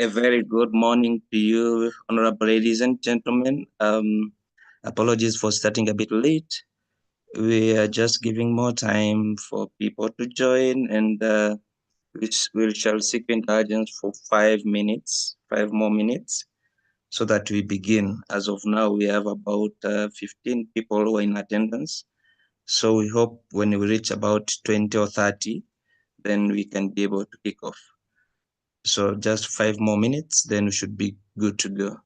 A very good morning to you, honorable ladies and gentlemen. Apologies for starting a bit late. We are just giving more time for people to join, and we shall seek indulgence for 5 minutes, 5 more minutes, so that we begin. As of now, we have about 15 people who are in attendance. So we hope when we reach about 20 or 30, then we can be able to kick off. So just 5 more minutes, then we should be good to go.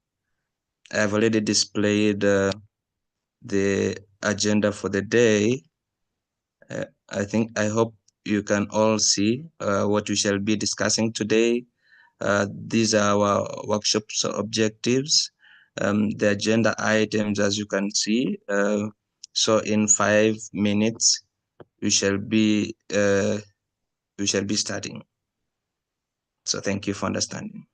I have already displayed the agenda for the day. I hope you can all see what we shall be discussing today. These are our workshop's objectives. The agenda items, as you can see. So in 5 minutes, we shall be starting. So thank you for understanding.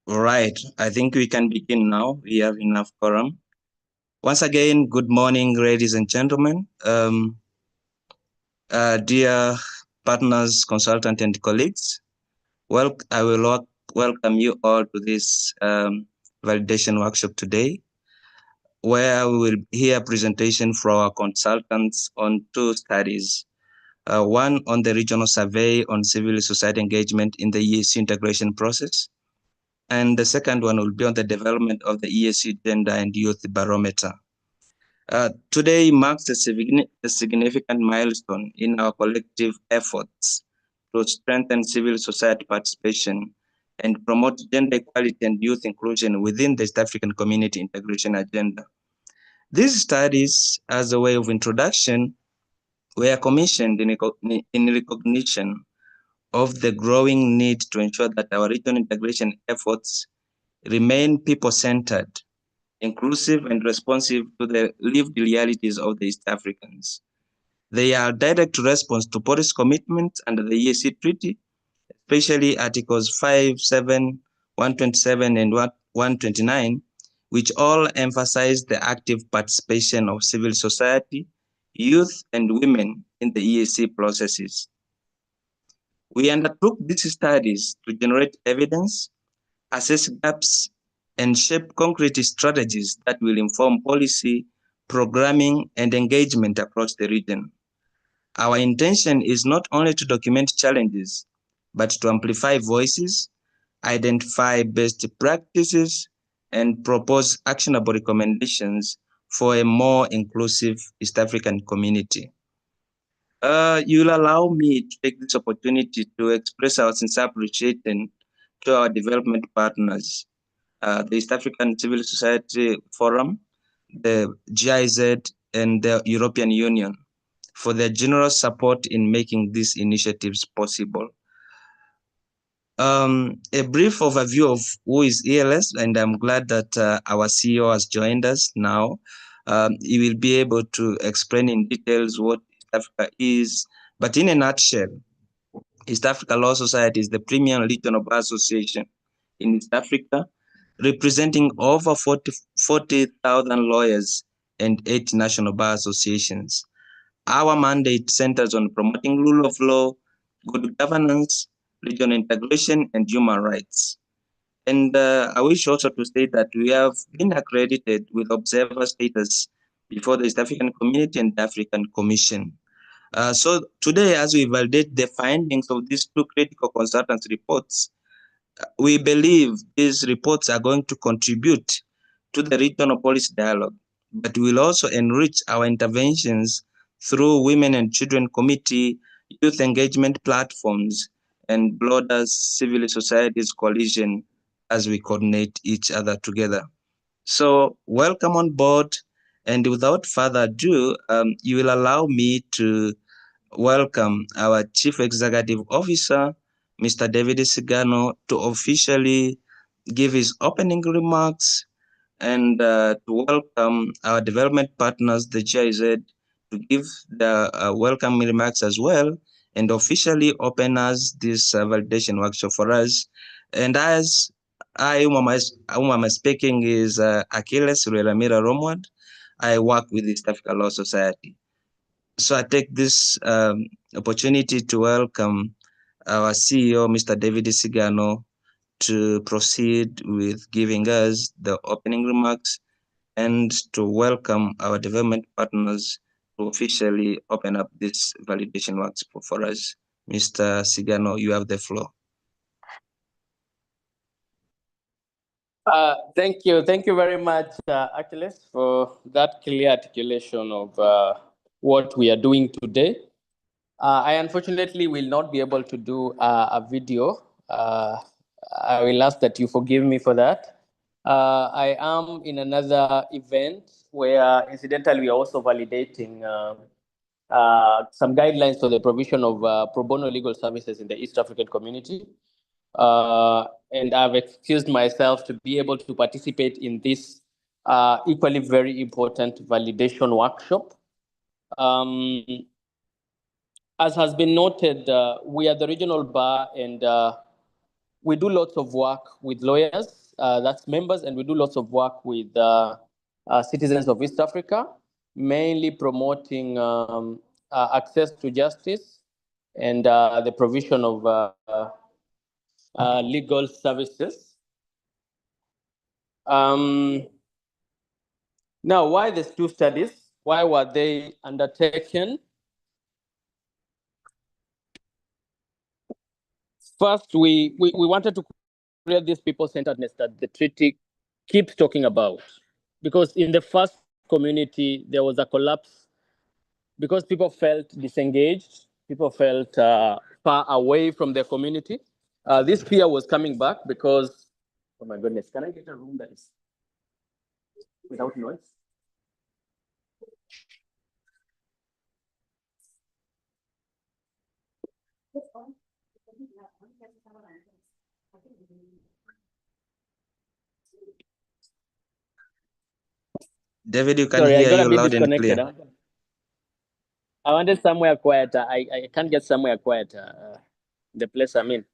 All right, I think we can begin now. We have enough quorum. Once again, good morning, ladies and gentlemen. Dear partners, consultants, and colleagues, I will welcome you all to this validation workshop today, where we will hear a presentation from our consultants on 2 studies. One on the regional survey on civil society engagement in the EAC integration process, and the second one will be on the development of the EAC Gender and Youth Barometer. Today marks a significant milestone in our collective efforts to strengthen civil society participation and promote gender equality and youth inclusion within the East African Community Integration Agenda. These studies, as a way of introduction, were commissioned in recognition of the growing need to ensure that our regional integration efforts remain people-centered, inclusive, and responsive to the lived realities of the East Africans. They are direct response to policy commitments under the EAC Treaty, especially Articles 5, 7, 127, and 129, which all emphasize the active participation of civil society, youth, and women in the EAC processes. We undertook these studies to generate evidence, assess gaps, and shape concrete strategies that will inform policy, programming, and engagement across the region. Our intention is not only to document challenges, but to amplify voices, identify best practices, and propose actionable recommendations for a more inclusive East African community. You'll allow me to take this opportunity to express our sincere appreciation to our development partners, the East African Civil Society Forum, the GIZ, and the European Union for their generous support in making these initiatives possible. A brief overview of who is ELS, and I'm glad that our CEO has joined us now. He will be able to explain in details what East Africa is, but in a nutshell, East Africa Law Society is the premier regional bar association in East Africa, representing over 40,000 lawyers and 8 national bar associations. Our mandate centers on promoting rule of law, good governance, regional integration, and human rights. And I wish also to state that we have been accredited with observer status before the East African Community and the African Commission. So today, as we validate the findings of these 2 critical consultants reports, we believe these reports are going to contribute to the regional policy dialogue, but will also enrich our interventions through Women and Children Committee, youth engagement platforms, and broader civil society's coalition as we coordinate each other together. So welcome on board, and without further ado, you will allow me to welcome our Chief Executive Officer, Mr. David Sigano, to officially give his opening remarks and to welcome our development partners, the GIZ, to give the welcome remarks as well and officially open us this validation workshop for us. And as whom I'm speaking is Achilles Ruelamira Romward. I work with the East Africa Law Society. So I take this opportunity to welcome our CEO, Mr. David Sigano, to proceed with giving us the opening remarks and to welcome our development partners to officially open up this validation works for us. Mr. Sigano, you have the floor. Thank you very much, Achilles, for that clear articulation of what we are doing today. I unfortunately will not be able to do a video. I will ask that you forgive me for that. I am in another event where, incidentally, we are also validating some guidelines for the provision of pro bono legal services in the East African community. And I've excused myself to be able to participate in this equally very important validation workshop. As has been noted, we are the regional bar, and we do lots of work with lawyers, that's members, and we do lots of work with citizens of East Africa, mainly promoting access to justice and the provision of legal services. Now, why these 2 studies? Why were they undertaken? First, we wanted to create this people-centeredness that the treaty keeps talking about. Because in the first community, there was a collapse because people felt disengaged, people felt far away from their community. This fear was coming back because, oh my goodness, can I get a room that is without noise? David, you can hear you loud and clear. I wanted somewhere quieter. I can't get somewhere quieter, the place I'm in.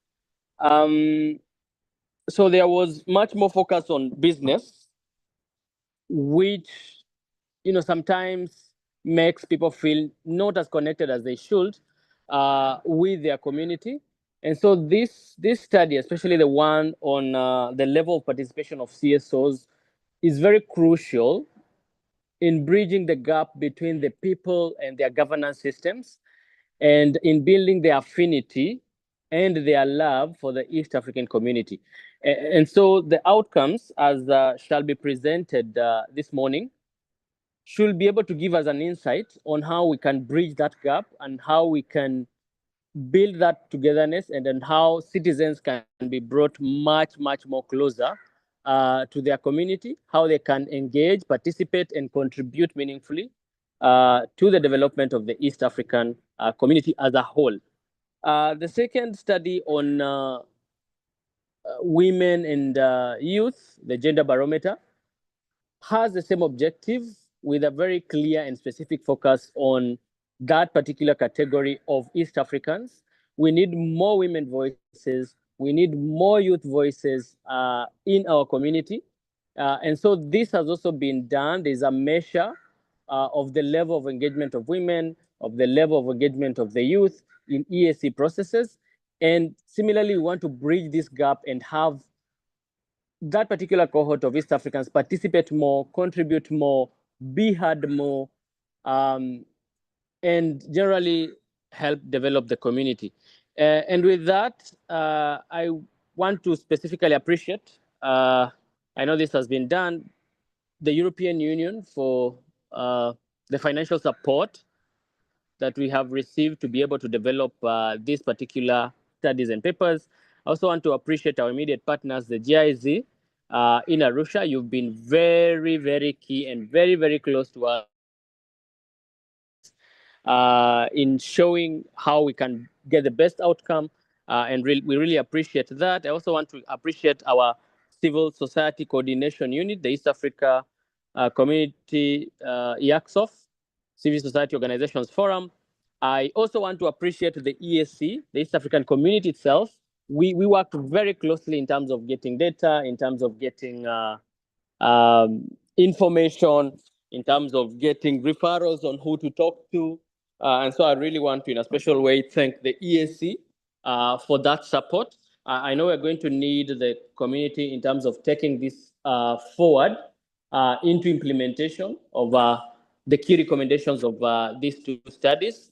So there was much more focus on business, which, sometimes makes people feel not as connected as they should with their community. And so this study, especially the one on the level of participation of CSOs, is very crucial in bridging the gap between the people and their governance systems, and in building their affinity and their love for the East African community. And so the outcomes, as shall be presented this morning, should be able to give us an insight on how we can bridge that gap and how we can build that togetherness, and then how citizens can be brought much more closer to their community, how they can engage, participate, and contribute meaningfully to the development of the East African community as a whole. The second study on women and youth, the Gender Barometer, has the same objective with a very clear and specific focus on that particular category of East Africans. We need more women voices. We need more youth voices in our community. And so this has also been done. There's a measure of the level of engagement of women, of the level of engagement of the youth in EAC processes. And similarly, we want to bridge this gap and have that particular cohort of East Africans participate more, contribute more, be heard more, and generally help develop the community. And with that, I want to specifically appreciate, I know this has been done, the European Union for the financial support that we have received to be able to develop these particular studies and papers. I also want to appreciate our immediate partners, the GIZ in Arusha. You've been very, very key and very, very close to us in showing how we can get the best outcome, and we really appreciate that. I also want to appreciate our civil society coordination unit, the East Africa Community EACSOF, Civil Society Organizations Forum. I also want to appreciate the EAC, the East African community itself. We worked very closely in terms of getting data, in terms of getting information, in terms of getting referrals on who to talk to. And so I really want to, in a special way, thank the EAC for that support. I know we're going to need the community in terms of taking this forward into implementation of the key recommendations of these two studies.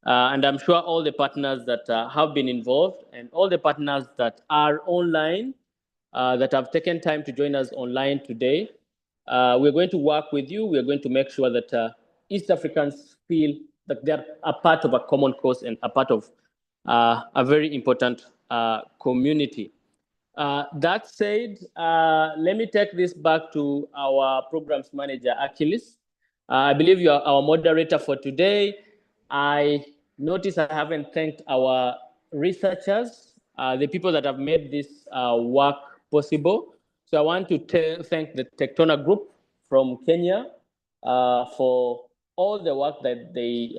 And I'm sure all the partners that have been involved and all the partners that are online, that have taken time to join us online today, we're going to work with you. We're going to make sure that East Africans feel that they're a part of a common cause and a part of a very important community. That said, let me take this back to our programs manager, Achilles. I believe you are our moderator for today. I notice I haven't thanked our researchers, the people that have made this work possible. So I want to thank the Tectona Group from Kenya for all the work that they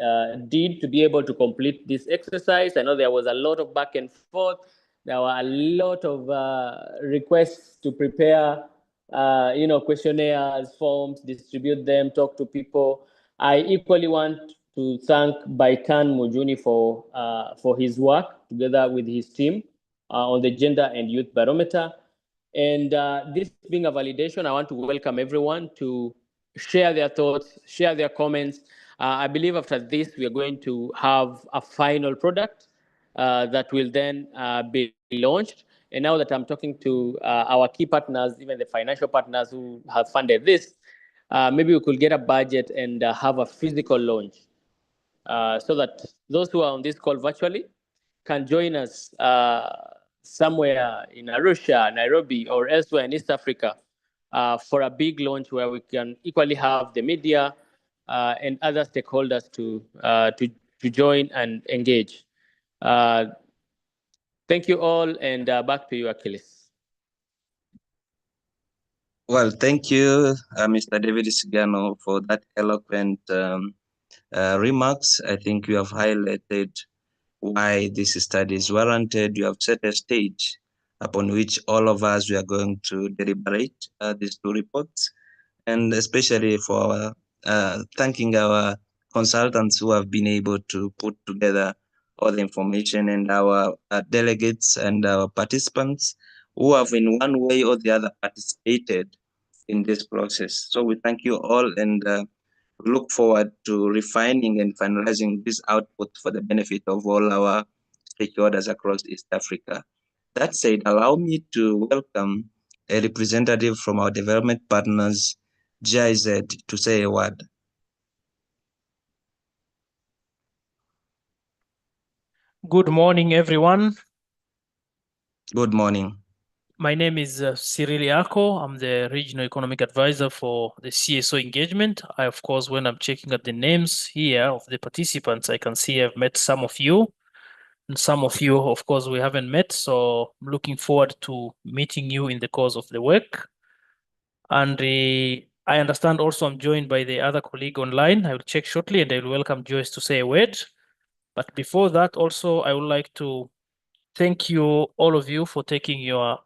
did to be able to complete this exercise. I know there was a lot of back and forth. There were a lot of requests to prepare, questionnaires, forms, distribute them, talk to people. I equally want to thank Baikan Mujuni for his work together with his team on the Gender and Youth Barometer. And this being a validation, I want to welcome everyone to share their thoughts, share their comments. I believe after this, we are going to have a final product that will then be launched. And now that I'm talking to our key partners, even the financial partners who have funded this, maybe we could get a budget and have a physical launch so that those who are on this call virtually can join us somewhere in Arusha, Nairobi, or elsewhere in East Africa for a big launch where we can equally have the media and other stakeholders to join and engage. Thank you all, and back to you, Achilles. Well, thank you, Mr. David Sigano, for that eloquent remarks. I think you have highlighted why this study is warranted. You have set a stage upon which all of us we are going to deliberate these two reports, and especially for thanking our consultants who have been able to put together all the information, and our delegates and our participants who have in one way or the other participated in this process. So we thank you all, and look forward to refining and finalizing this output for the benefit of all our stakeholders across East Africa. That said, allow me to welcome a representative from our development partners, GIZ, to say a word. Good morning, everyone. Good morning. My name is Cyril Yako. I'm the Regional Economic Advisor for the CSO engagement. Of course, when I'm checking at the names here of the participants, I can see I've met some of you. And some of you, of course, we haven't met. So I'm looking forward to meeting you in the course of the work. And I understand also I'm joined by the other colleague online. I will check shortly and I will welcome Joyce to say a word. But before that, also, I would like to thank you, all of you, for taking your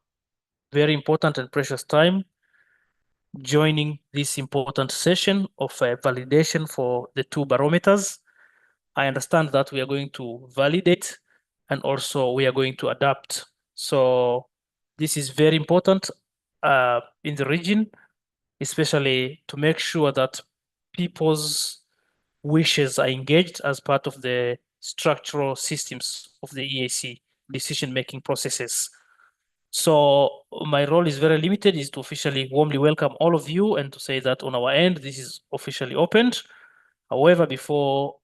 very important and precious time joining this important session of validation for the two barometers. I understand that we are going to validate and also we are going to adapt. So this is very important in the region, especially to make sure that people's wishes are engaged as part of the structural systems of the EAC decision-making processes. So my role is very limited, is to officially warmly welcome all of you and to say that on our end, this is officially opened. However, before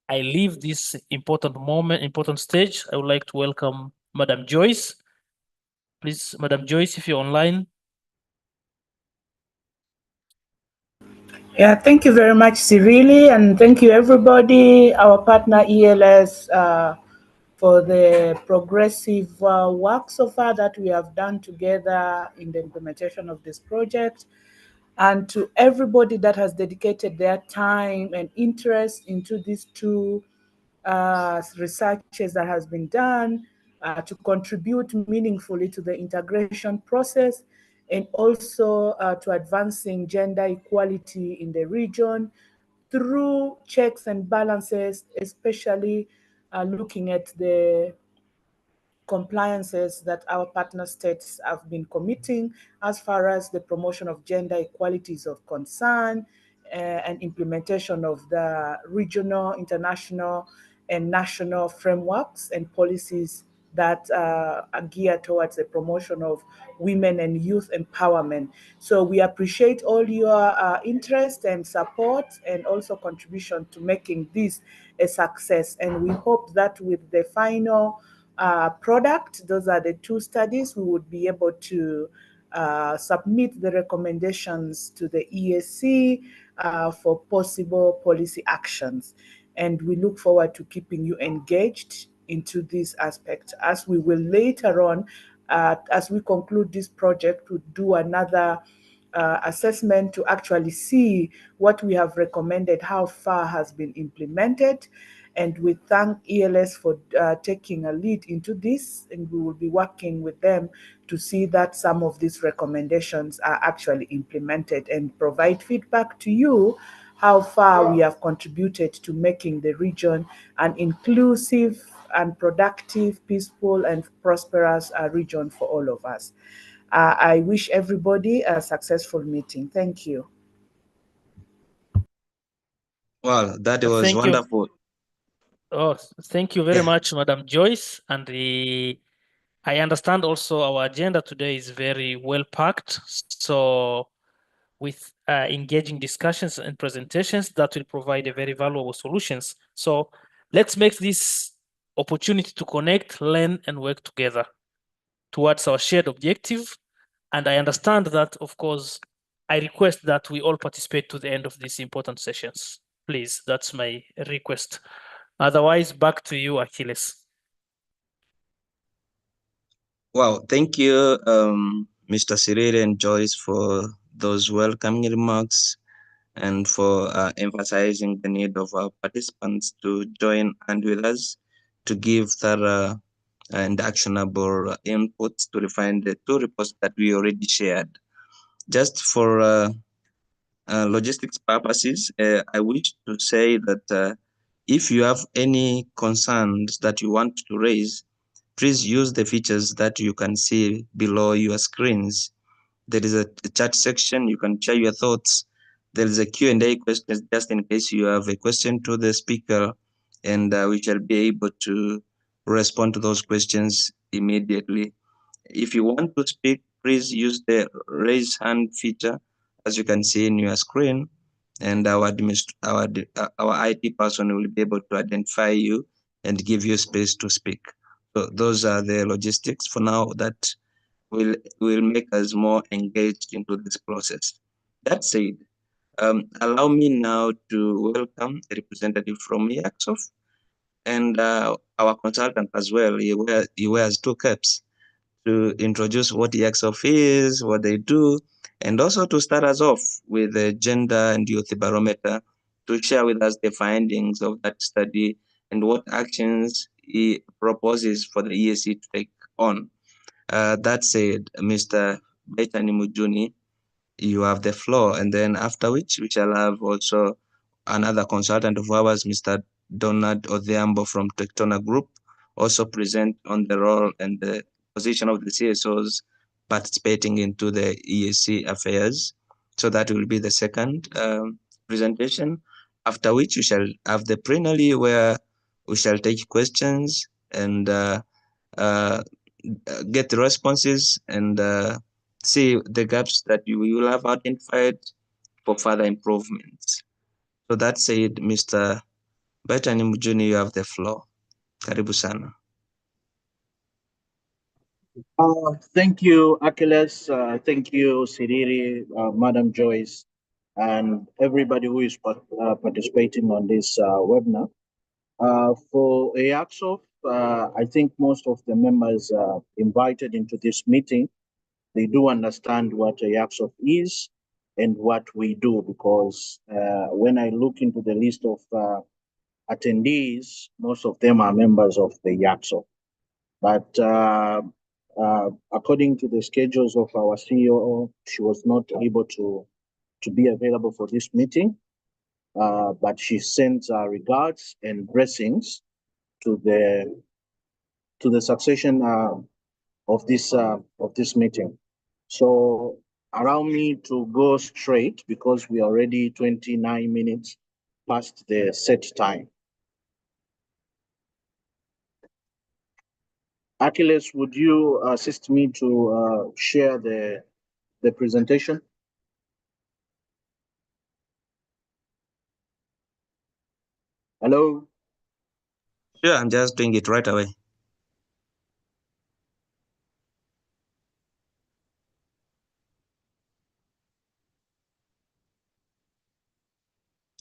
I leave this important moment, important stage, I would like to welcome Madam Joyce. Please, Madam Joyce, if you're online. Yeah, thank you very much, Cyrili, and thank you everybody, our partner ELS, for the progressive work so far that we have done together in the implementation of this project, and to everybody that has dedicated their time and interest into these two researches that has been done to contribute meaningfully to the integration process and also to advancing gender equality in the region through checks and balances, especially looking at the compliances that our partner states have been committing as far as the promotion of gender equality is of concern and implementation of the regional, international, and national frameworks and policies that are geared towards the promotion of women and youth empowerment. So we appreciate all your interest and support and also contribution to making this a success. And we hope that with the final product, those are the two studies, we would be able to submit the recommendations to the EAC for possible policy actions. And we look forward to keeping you engaged into this aspect as we will later on, as we conclude this project, we'll do another assessment to actually see what we have recommended, how far has been implemented. And we thank ELS for taking a lead into this, and we will be working with them to see that some of these recommendations are actually implemented and provide feedback to you how far we have contributed to making the region an inclusive and productive, peaceful, and prosperous region for all of us. I wish everybody a successful meeting. Thank you. Well, that was Thank you. wonderful. Oh, thank you very Yeah. much, Madam Joyce. And I understand also our agenda today is very well packed. So with engaging discussions and presentations that will provide a very valuable solutions. So let's make this opportunity to connect, learn, and work together towards our shared objective. And I understand that, of course, I request that we all participate to the end of these important sessions. Please, that's my request. Otherwise, back to you, Achilles. Wow, thank you, Mr. Siriri and Joyce, for those welcoming remarks and for emphasizing the need of our participants to join and with us to give thorough and actionable inputs to refine the two reports that we already shared. Just for logistics purposes, I wish to say that if you have any concerns that you want to raise, please use the features that you can see below your screens. There is a chat section, you can share your thoughts. There is a Q&A question just in case you have a question to the speaker, and we shall be able to respond to those questions immediately. If you want to speak, please use the raise hand feature, as you can see in your screen, and our IT person will be able to identify you and give you space to speak. So those are the logistics for now that will make us more engaged into this process. That said, allow me now to welcome a representative from EACSOF and our consultant as well. He wears two caps, to introduce what EACSOF is, what they do, and also to start us off with the Gender and Youth Barometer, to share with us the findings of that study and what actions he proposes for the EAC to take on. That said, Mr. Betani Mujuni, you have the floor, and then after which we shall have also another consultant of ours, Mr. Donald Odhiambo from Tectona Group, also present on the role and the position of the CSOs participating into the EAC affairs. So that will be the second presentation, after which we shall have the plenary where we shall take questions and get the responses and see the gaps that you will have identified for further improvements. So that said, Mr. Betani Mujuni, you have the floor. Karibu sana. Thank you, Achilles. Thank you, Siriri, Madam Joyce, and everybody who is participating on this webinar. For EACSOF, I think most of the members invited into this meeting, they do understand what EACSOF is and what we do, because when I look into the list of attendees, most of them are members of the EACSOF. But according to the schedules of our CEO, she was not able to be available for this meeting, but she sends regards and blessings to the succession of this meeting. So allow me to go straight, because we are already 29 minutes past the set time. Achilles, would you assist me to share the presentation? Hello? Sure, I'm just doing it right away.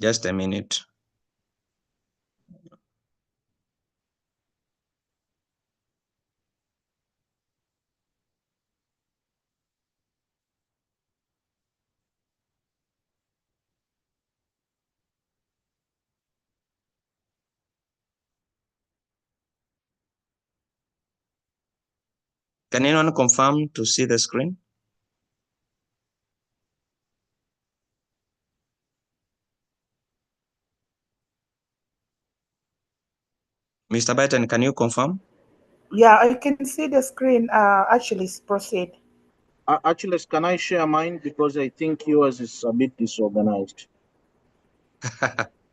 Just a minute. Can anyone confirm to see the screen? Mr. Biden, can you confirm? Yeah, I can see the screen. Actually, proceed. Achilles, can I share mine? Because I think yours is a bit disorganized.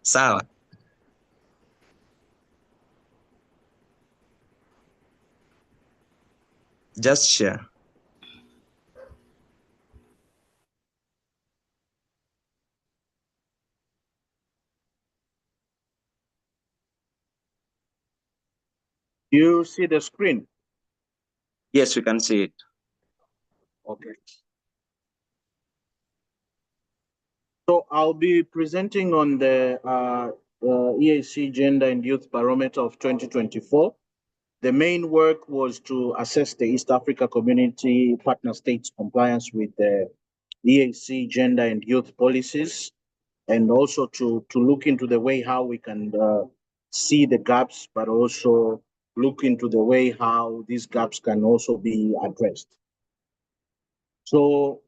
Sawa. Just share. You see the screen? Yes, we can see it. Okay. So I'll be presenting on the EAC Gender and Youth Barometer of 2024. The main work was to assess the East Africa Community Partner States' compliance with the EAC Gender and Youth policies, and also to look into the way how we can see the gaps, but also look into the way how these gaps can also be addressed. So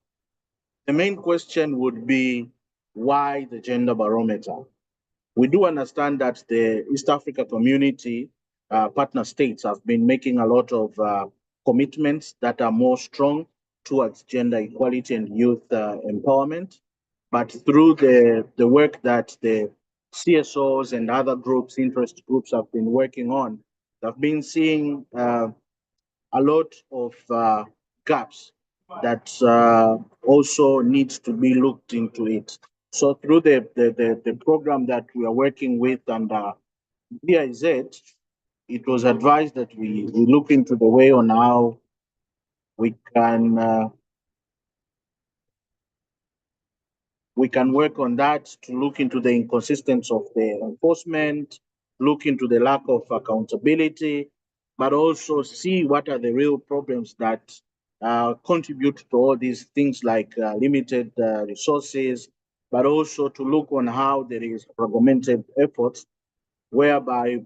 the main question would be, why the gender barometer? We do understand that the East Africa Community partner states have been making a lot of commitments that are more strong towards gender equality and youth empowerment. But through the work that the CSOs and other groups, interest groups have been working on, they've been seeing a lot of gaps that also needs to be looked into it. So through the program that we are working with under BIZ, it was advised that we look into the way on how we can work on that to look into the inconsistency of the enforcement, look into the lack of accountability, but also see what are the real problems that contribute to all these things like limited resources, but also to look on how there is fragmented efforts whereby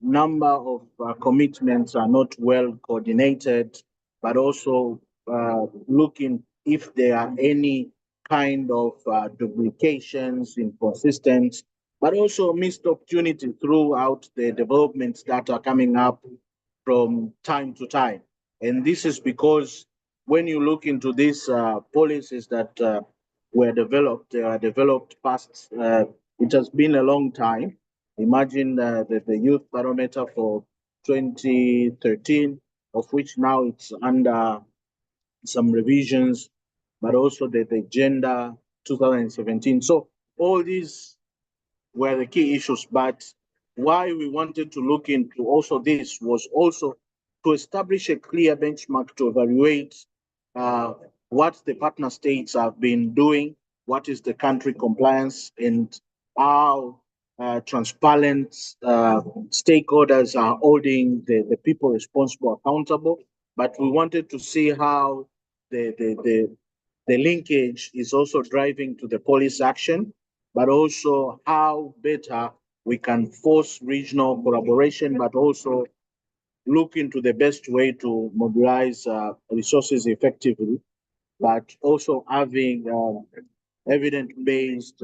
number of commitments are not well coordinated, but also looking if there are any kind of duplications, inconsistencies, but also missed opportunity throughout the developments that are coming up from time to time. And this is because when you look into these policies that were developed, they are developed past, it has been a long time. Imagine the youth barometer for 2013, of which now it's under some revisions, but also the gender 2017. So all these were the key issues. But why we wanted to look into also this was also to establish a clear benchmark to evaluate uh, what the partner states have been doing, what is the country compliance, and how transparent stakeholders are holding the people responsible accountable. But we wanted to see how the linkage is also driving to the police action, but also how better we can force regional collaboration, but also look into the best way to mobilize resources effectively, but also having evidence-based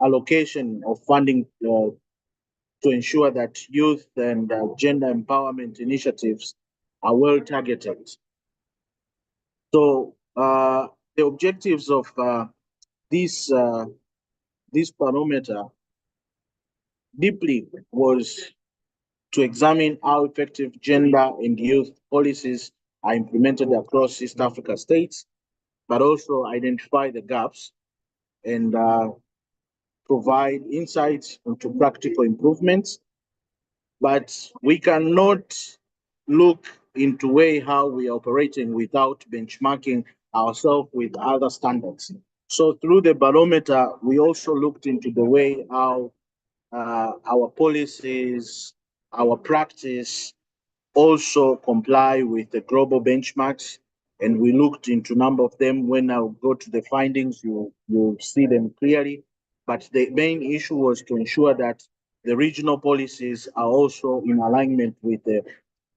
allocation of funding to ensure that youth and gender empowerment initiatives are well targeted. So the objectives of this this barometer deeply was to examine how effective gender and youth policies are implemented across East Africa states, but also identify the gaps and provide insights into practical improvements. But we cannot look into way how we are operating without benchmarking ourselves with other standards. So through the barometer, we also looked into the way how our policies, our practice also comply with the global benchmarks. And we looked into a number of them. When I go to the findings, you'll see them clearly. But the main issue was to ensure that the regional policies are also in alignment with the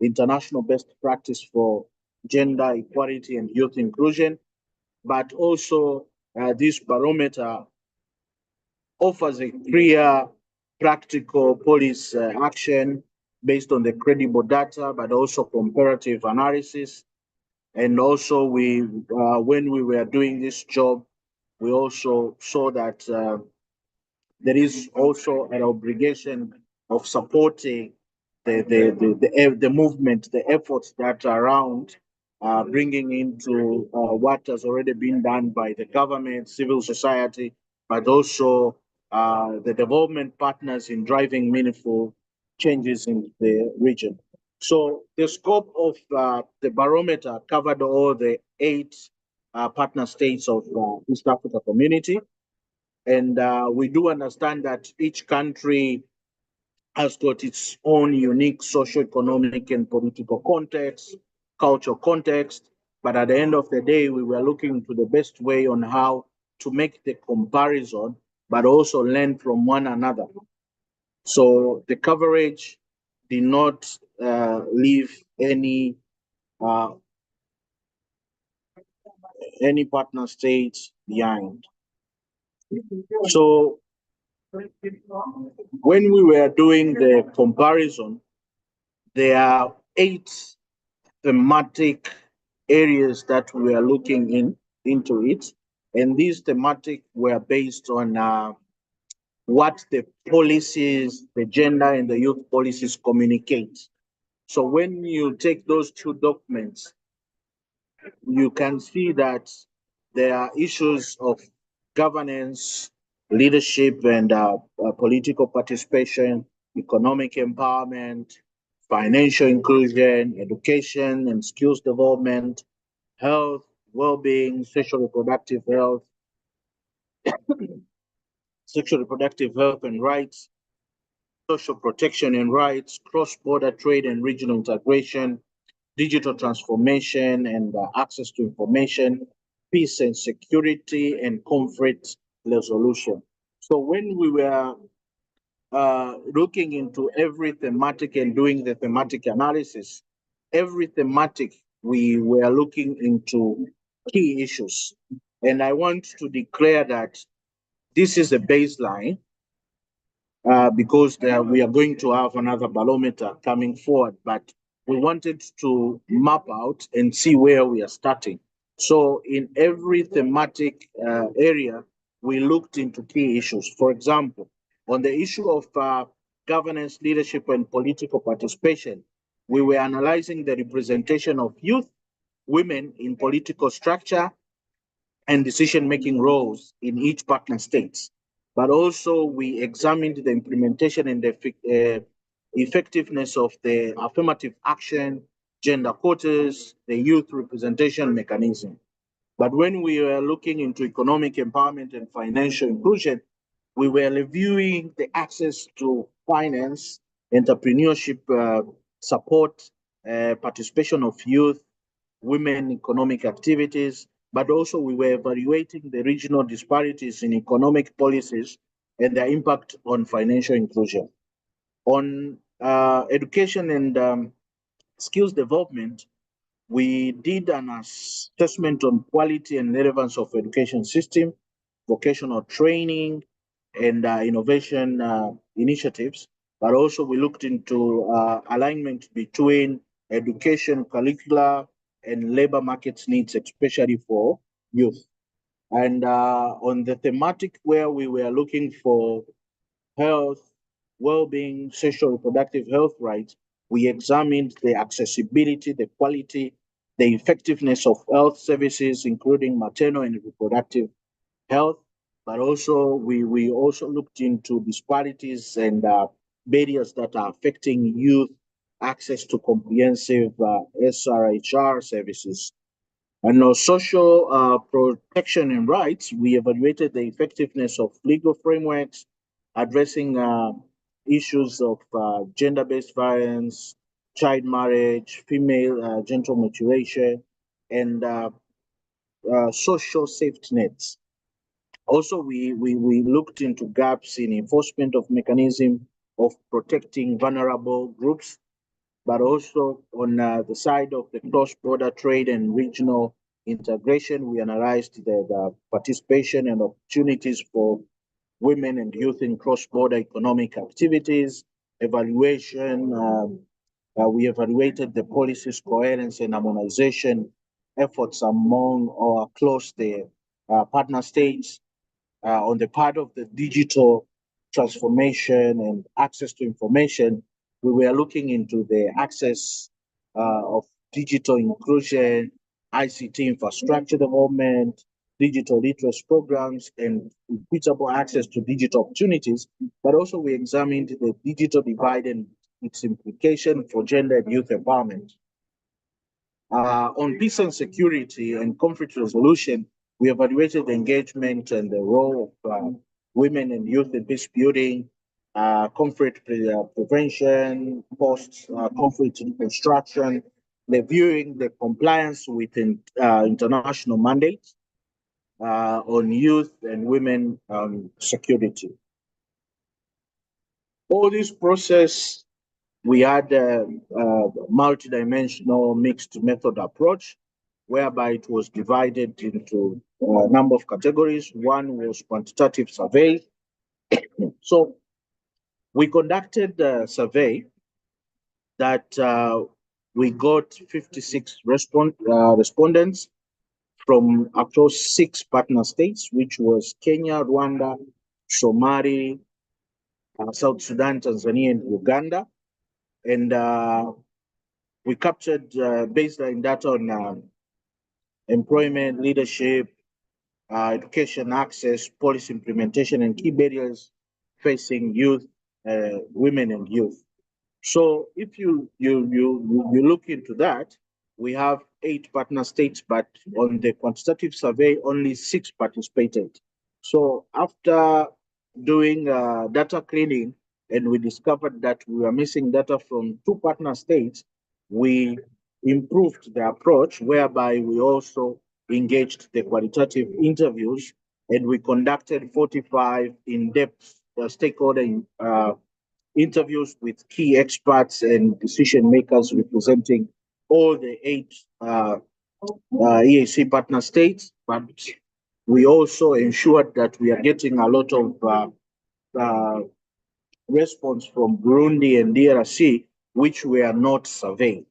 international best practice for gender equality and youth inclusion. But also, this barometer offers a clear, practical policy action based on the credible data, but also comparative analysis. And also, when we were doing this job, we also saw that there is also an obligation of supporting the movement, the efforts that are around bringing into what has already been done by the government, civil society, but also the development partners in driving meaningful changes in the region. So the scope of the barometer covered all the 8 partner states of East Africa Community. And we do understand that each country has got its own unique socio-economic and political context, cultural context. But at the end of the day, we were looking to the best way on how to make the comparison, but also learn from one another. So the coverage did not leave uh, any partner state behind. So when we were doing the comparison, there are 8 thematic areas that we are looking into it, and these thematic were based on what the policies, the gender and the youth policies communicate. So when you take those 2 documents, you can see that there are issues of governance, leadership, and political participation, economic empowerment, financial inclusion, education and skills development, health, well-being, sexual reproductive health and rights, social protection and rights, cross-border trade and regional integration, digital transformation and access to information, peace and security, and conflict resolution. So when we were looking into every thematic and doing the thematic analysis, every thematic we were looking into key issues. And I want to declare that this is a baseline because we are going to have another barometer coming forward, but we wanted to map out and see where we are starting. So in every thematic area, we looked into key issues. For example, on the issue of governance, leadership, and political participation, we were analyzing the representation of youth, women in political structure, and decision-making roles in each partner states. But also we examined the implementation and the effectiveness of the affirmative action, gender quotas, the youth representation mechanism. But when we were looking into economic empowerment and financial inclusion, we were reviewing the access to finance, entrepreneurship support, participation of youth, women economic activities, but also we were evaluating the regional disparities in economic policies and their impact on financial inclusion. On education and skills development, we did an assessment on quality and relevance of education system, vocational training, and innovation initiatives, but also we looked into alignment between education curricula and labor markets needs, especially for youth. And on the thematic where we were looking for health, well-being, social reproductive health rights, we examined the accessibility, the quality, the effectiveness of health services, including maternal and reproductive health, but also we also looked into disparities and barriers that are affecting youth access to comprehensive SRHR services. And on social protection and rights, we evaluated the effectiveness of legal frameworks addressing issues of gender-based violence, child marriage, female genital mutilation, and social safety nets. Also, we looked into gaps in enforcement of mechanism of protecting vulnerable groups, but also on the side of the cross-border trade and regional integration, we analyzed the participation and opportunities for women and youth in cross-border economic activities, evaluation. We evaluated the policies coherence and harmonization efforts among or across the partner states, on the part of the digital transformation and access to information. We were looking into the access of digital inclusion, ICT infrastructure development, digital literacy programs, and equitable access to digital opportunities. But also we examined the digital divide and its implication for gender and youth empowerment. On peace and security and conflict resolution, we evaluated the engagement and the role of women and youth in peace building, conflict prevention, post-conflict reconstruction, reviewing the compliance with international mandates on youth and women security. All this process, we had a multidimensional mixed method approach, whereby it was divided into a number of categories. One was quantitative survey. So we conducted a survey that we got 56 respondents from across 6 partner states, which was Kenya, Rwanda, Somalia, South Sudan, Tanzania, and Uganda. And we captured baseline data on employment, leadership, education access, policy implementation, and key barriers facing youth, women and youth. So if you look into that, we have 8 partner states, but on the quantitative survey, only 6 participated. So after doing data cleaning, and we discovered that we were missing data from 2 partner states, we improved the approach whereby we also engaged the qualitative interviews, and we conducted 45 in-depth stakeholder interviews with key experts and decision makers representing all the 8 EAC partner states. But we also ensured that we are getting a lot of uh, response from Burundi and DRC, which were not surveyed.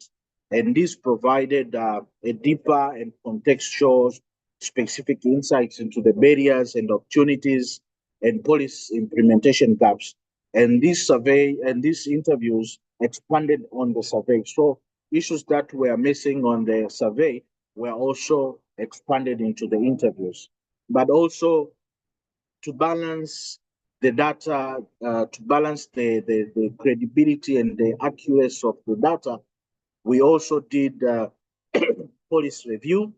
And this provided a deeper and contextual specific insights into the barriers and opportunities and policy implementation gaps. And this survey and these interviews expanded on the survey. So issues that were missing on the survey were also expanded into the interviews. But also to balance the data, to balance the credibility and the accuracy of the data, we also did policy review.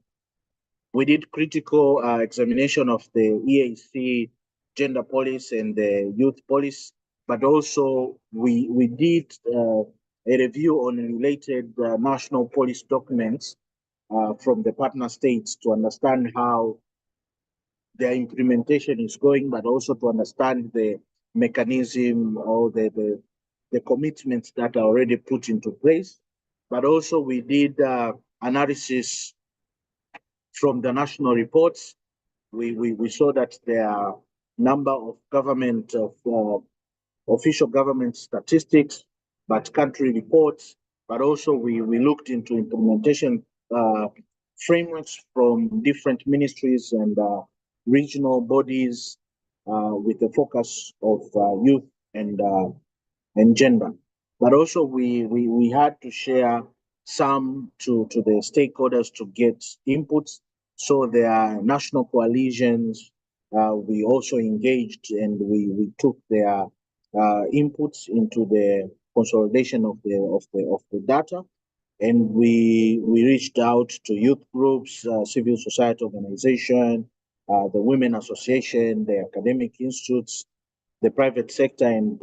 We did critical examination of the EAC gender policy and the youth policy, but also we did a review on related national policy documents from the partner states to understand how their implementation is going, but also to understand the mechanism or the commitments that are already put into place. But also we did analysis from the national reports. We saw that there are number of government of official government statistics, but country reports. But also we looked into implementation frameworks from different ministries and regional bodies with the focus of youth and gender. But also we had to share some to the stakeholders to get inputs. So there are national coalitions. We also engaged and we took their inputs into the consolidation of the data, and we reached out to youth groups, civil society organization, the women association, the academic institutes, the private sector, and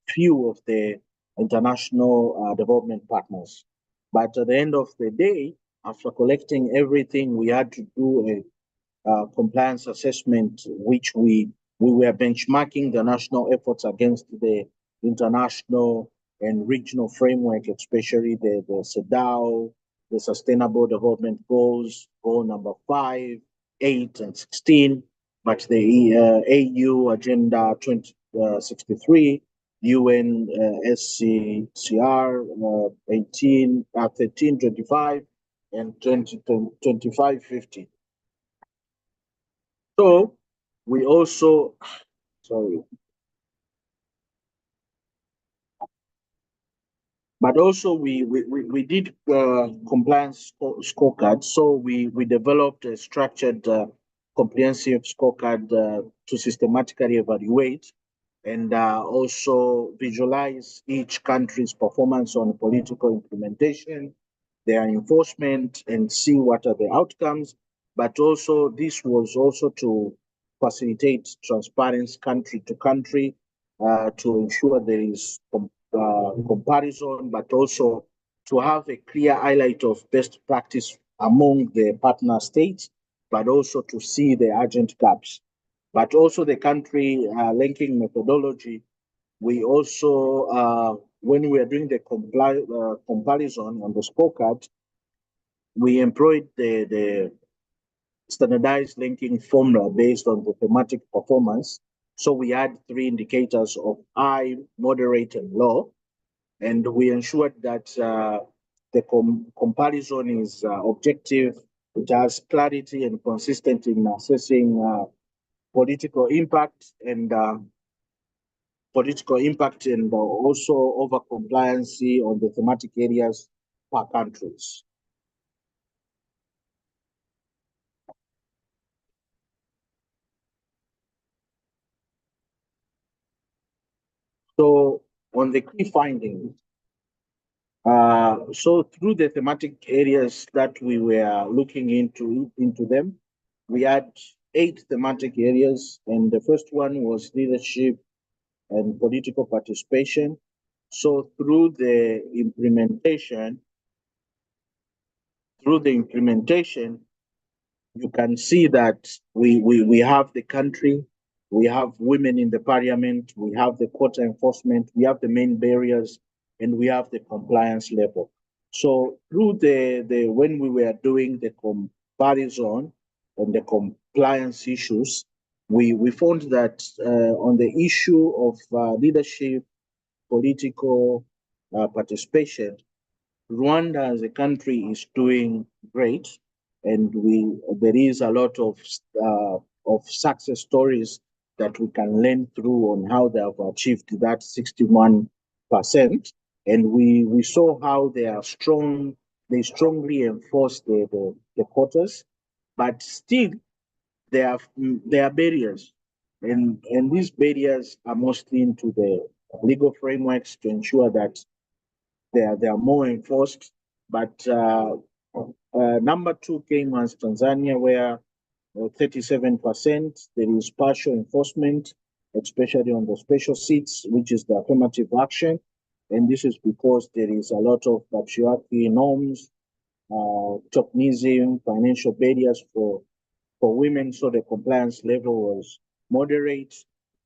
few of the international development partners. But at the end of the day, after collecting everything, we had to do a compliance assessment, which we were benchmarking the national efforts against the international and regional framework, especially the CEDAW, the Sustainable Development Goals, goal number 5, 8, and 16, but the AU Agenda 2063, UN SCCR 18, 1325, and 2550. So we also, sorry, but also we did compliance scorecard. So we developed a structured comprehensive scorecard to systematically evaluate and also visualize each country's performance on political implementation, their enforcement, and see what are the outcomes. But also this was also to facilitate transparency country to country, to ensure there is comparison, but also to have a clear highlight of best practice among the partner states, but also to see the urgent gaps. But also the country linking methodology, we also, when we are doing the comparison on the scorecard, we employed the standardized linking formula based on the thematic performance. So we had 3 indicators of high, moderate, and low. And we ensured that the comparison is objective, it has clarity and consistent in assessing political impact and also over compliancy on the thematic areas per countries. So on the key findings, So through the thematic areas that we were looking into them, we had 8 thematic areas, and the first one was leadership and political participation. So through the implementation, you can see that we have the country, we have women in the parliament, we have the quota enforcement, we have the main barriers, and we have the compliance level. So through the when we were doing the comparison and the compliance issues, we found that on the issue of leadership, political participation, Rwanda as a country is doing great, and there is a lot of success stories that we can learn through on how they have achieved that 61%. And we saw how they are strong. They strongly enforce the quotas, but still there are barriers, and these barriers are mostly into the legal frameworks to ensure that they are more enforced. But number 2 came as Tanzania, where 37% there is partial enforcement, especially on the special seats, which is the affirmative action. And this is because there is a lot of patriarchy norms, tokenism, financial barriers for women, so the compliance level was moderate.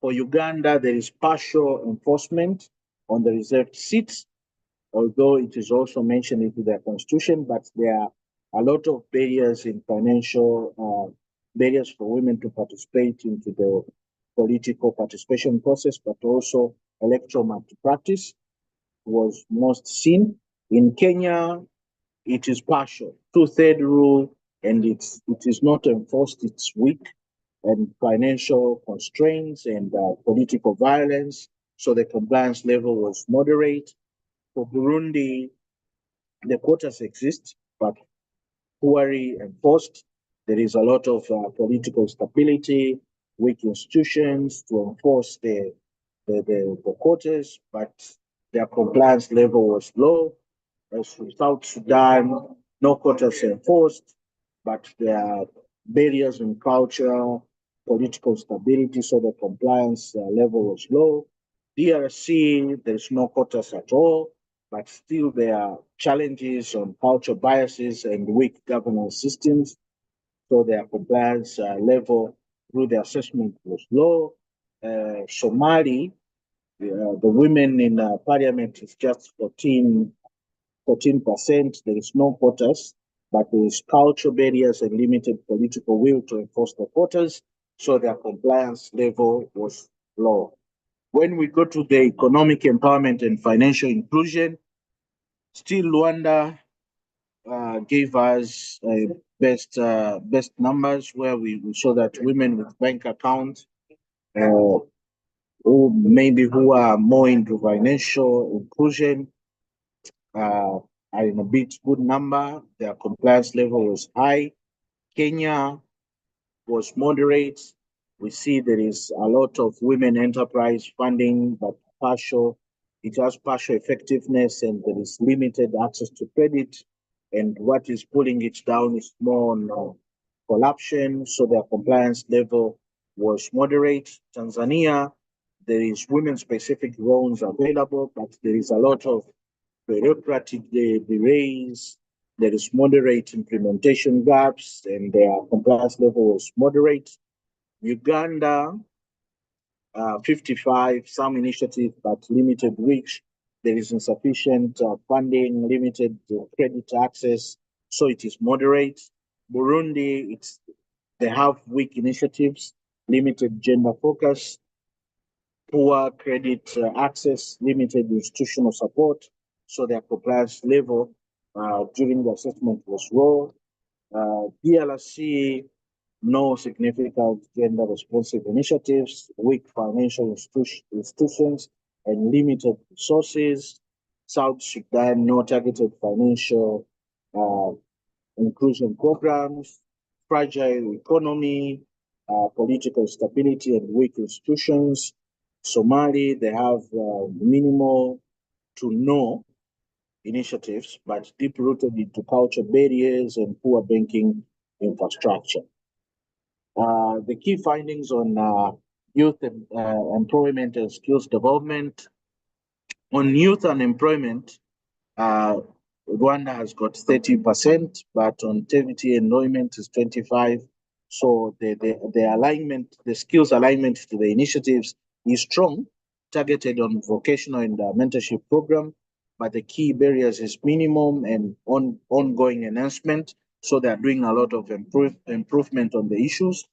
For Uganda, there is partial enforcement on the reserved seats, although it is also mentioned into their constitution, but there are a lot of barriers in financial barriers for women to participate into the political participation process, but also electoral malpractice was most seen. In Kenya, it is partial, 2/3 rule, and it is not enforced, it's weak, and financial constraints and political violence. So the compliance level was moderate. For Burundi, the quotas exist, but poorly enforced. There is a lot of political instability, weak institutions to enforce the quotas, but their compliance level was low. As for South Sudan, no quotas enforced, but there are barriers in culture, political stability, so the compliance level was low. DRC, there's no quotas at all, but still there are challenges on culture biases and weak governance systems, so their compliance level through the assessment was low. Somali, the women in parliament is just 14%. There is no quotas, but there is cultural barriers and limited political will to enforce the quotas, so their compliance level was low. When we go to the economic empowerment and financial inclusion, still Rwanda gave us best numbers, where we saw that women with bank accounts, who are more into financial inclusion, are in a bit good number. Their compliance level was high. Kenya was moderate. We see there is a lot of women enterprise funding, but partial. It has partial effectiveness, and there is limited access to credit. And what is pulling it down is more on corruption. So their compliance level was moderate. Tanzania, there is women-specific loans available, but there is a lot of bureaucratic delays. There is moderate implementation gaps, and their compliance level was moderate. Uganda, 55, some initiatives, but limited reach. There is insufficient funding, limited credit access, so it is moderate. Burundi, they have weak initiatives, limited gender focus, poor credit access, limited institutional support, so their compliance level during the assessment was low. DRC, no significant gender responsive initiatives, weak financial institutions, and limited resources. South Sudan, no targeted financial inclusion programs, fragile economy, political stability, and weak institutions. Somali, they have minimal to no initiatives, but deep-rooted into culture barriers and poor banking infrastructure. The key findings on youth employment and skills development. On youth unemployment, Rwanda has got 30%, but on TVT enrollment is 25%. So the alignment, the skills alignment to the initiatives is strong, targeted on vocational and mentorship program, but the key barriers is minimum and ongoing enhancement. So they are doing a lot of improvement on the issues.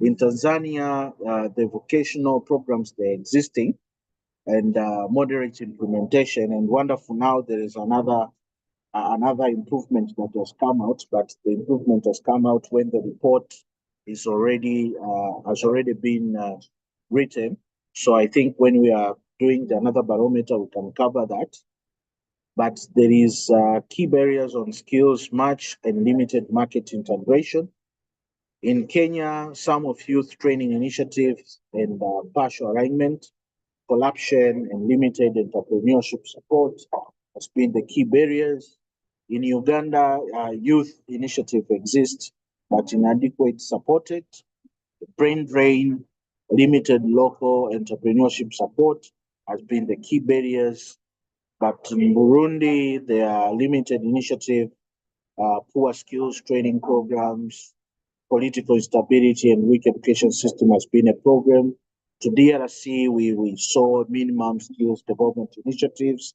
In Tanzania, the vocational programs, they're existing, and moderate implementation. And wonderful, now there is another improvement that has come out, but the improvement has come out when the report is already has already been written. So I think when we are doing another barometer, we can cover that. But there is key barriers on skills match and limited market integration. In Kenya, some of youth training initiatives and partial alignment, corruption, and limited entrepreneurship support has been the key barriers. In Uganda, youth initiative exists, but inadequate supported. Brain drain, limited local entrepreneurship support has been the key barriers. But in Burundi, there are limited initiative, poor skills training programs, political instability, and weak education system has been a problem. To DRC, we saw minimum skills development initiatives,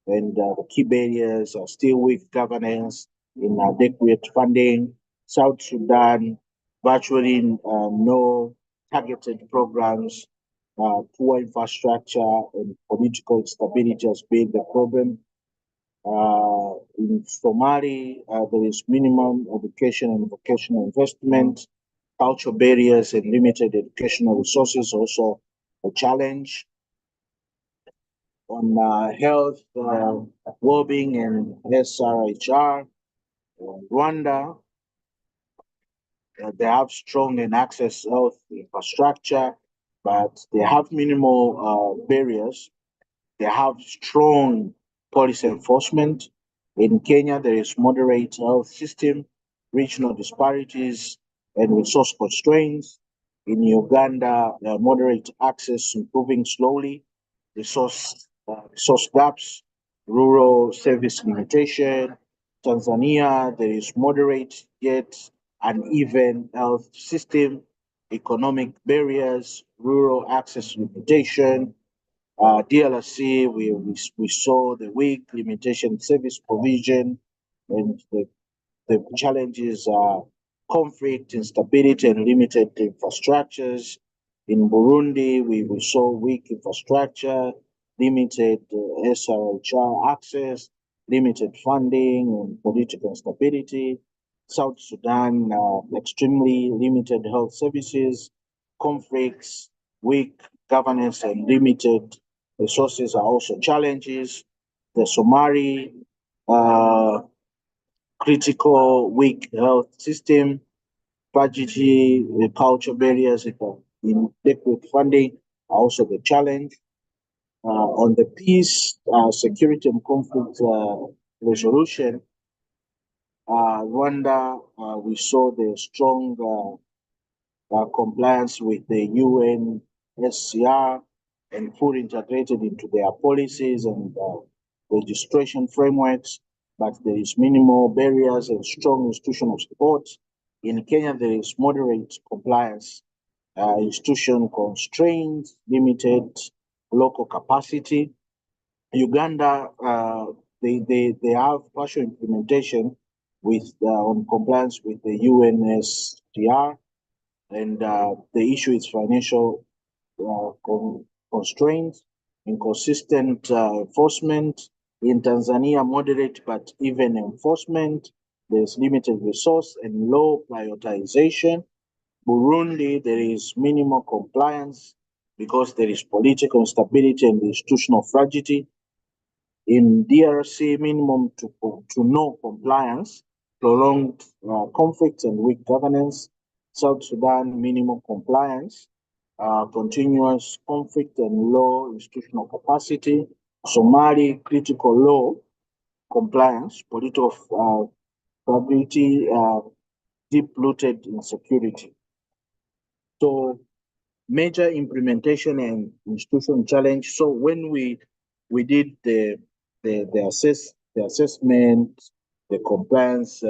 and the key barriers are still weak governance, inadequate funding. South Sudan, virtually no targeted programs, poor infrastructure, and political instability has been the problem. In Somali, there is minimum education and vocational investment, cultural barriers, and limited educational resources also a challenge. On health, well-being, and SRHR, Rwanda, they have strong and access health infrastructure, but they have minimal barriers. They have strong policy enforcement. In Kenya, there is moderate health system, regional disparities, and resource constraints. In Uganda, moderate access improving slowly, resource gaps, rural service limitation. Tanzania, there is moderate yet uneven health system, economic barriers, rural access limitation. DLRC, we saw the weak limitation service provision, and the challenges are conflict, instability, and limited infrastructures. In Burundi, we saw weak infrastructure, limited SRHR access, limited funding, and political instability. South Sudan, extremely limited health services, conflicts, weak governance, and limited resources are also challenges. The Somali, critical weak health system, tragedy, the culture barriers, inadequate funding are also the challenge. On the peace, security, and conflict resolution, Rwanda, we saw the strong compliance with the UNSCR and fully integrated into their policies and registration frameworks, but there is minimal barriers and strong institutional support. In Kenya, there is moderate compliance, institution constraints, limited local capacity. Uganda, they have partial implementation with on compliance with the UNSCR, and the issue is financial constraints, inconsistent enforcement. In Tanzania, moderate but even enforcement. There's limited resource and low prioritization. Burundi, there is minimal compliance because there is political instability and institutional fragility. In DRC, minimum to no compliance, prolonged conflicts and weak governance. South Sudan, minimum compliance, continuous conflict and low institutional capacity. Somali, critical low compliance, political probability, deep-rooted insecurity. So major implementation and institution challenge. So when we did the assessment, the compliance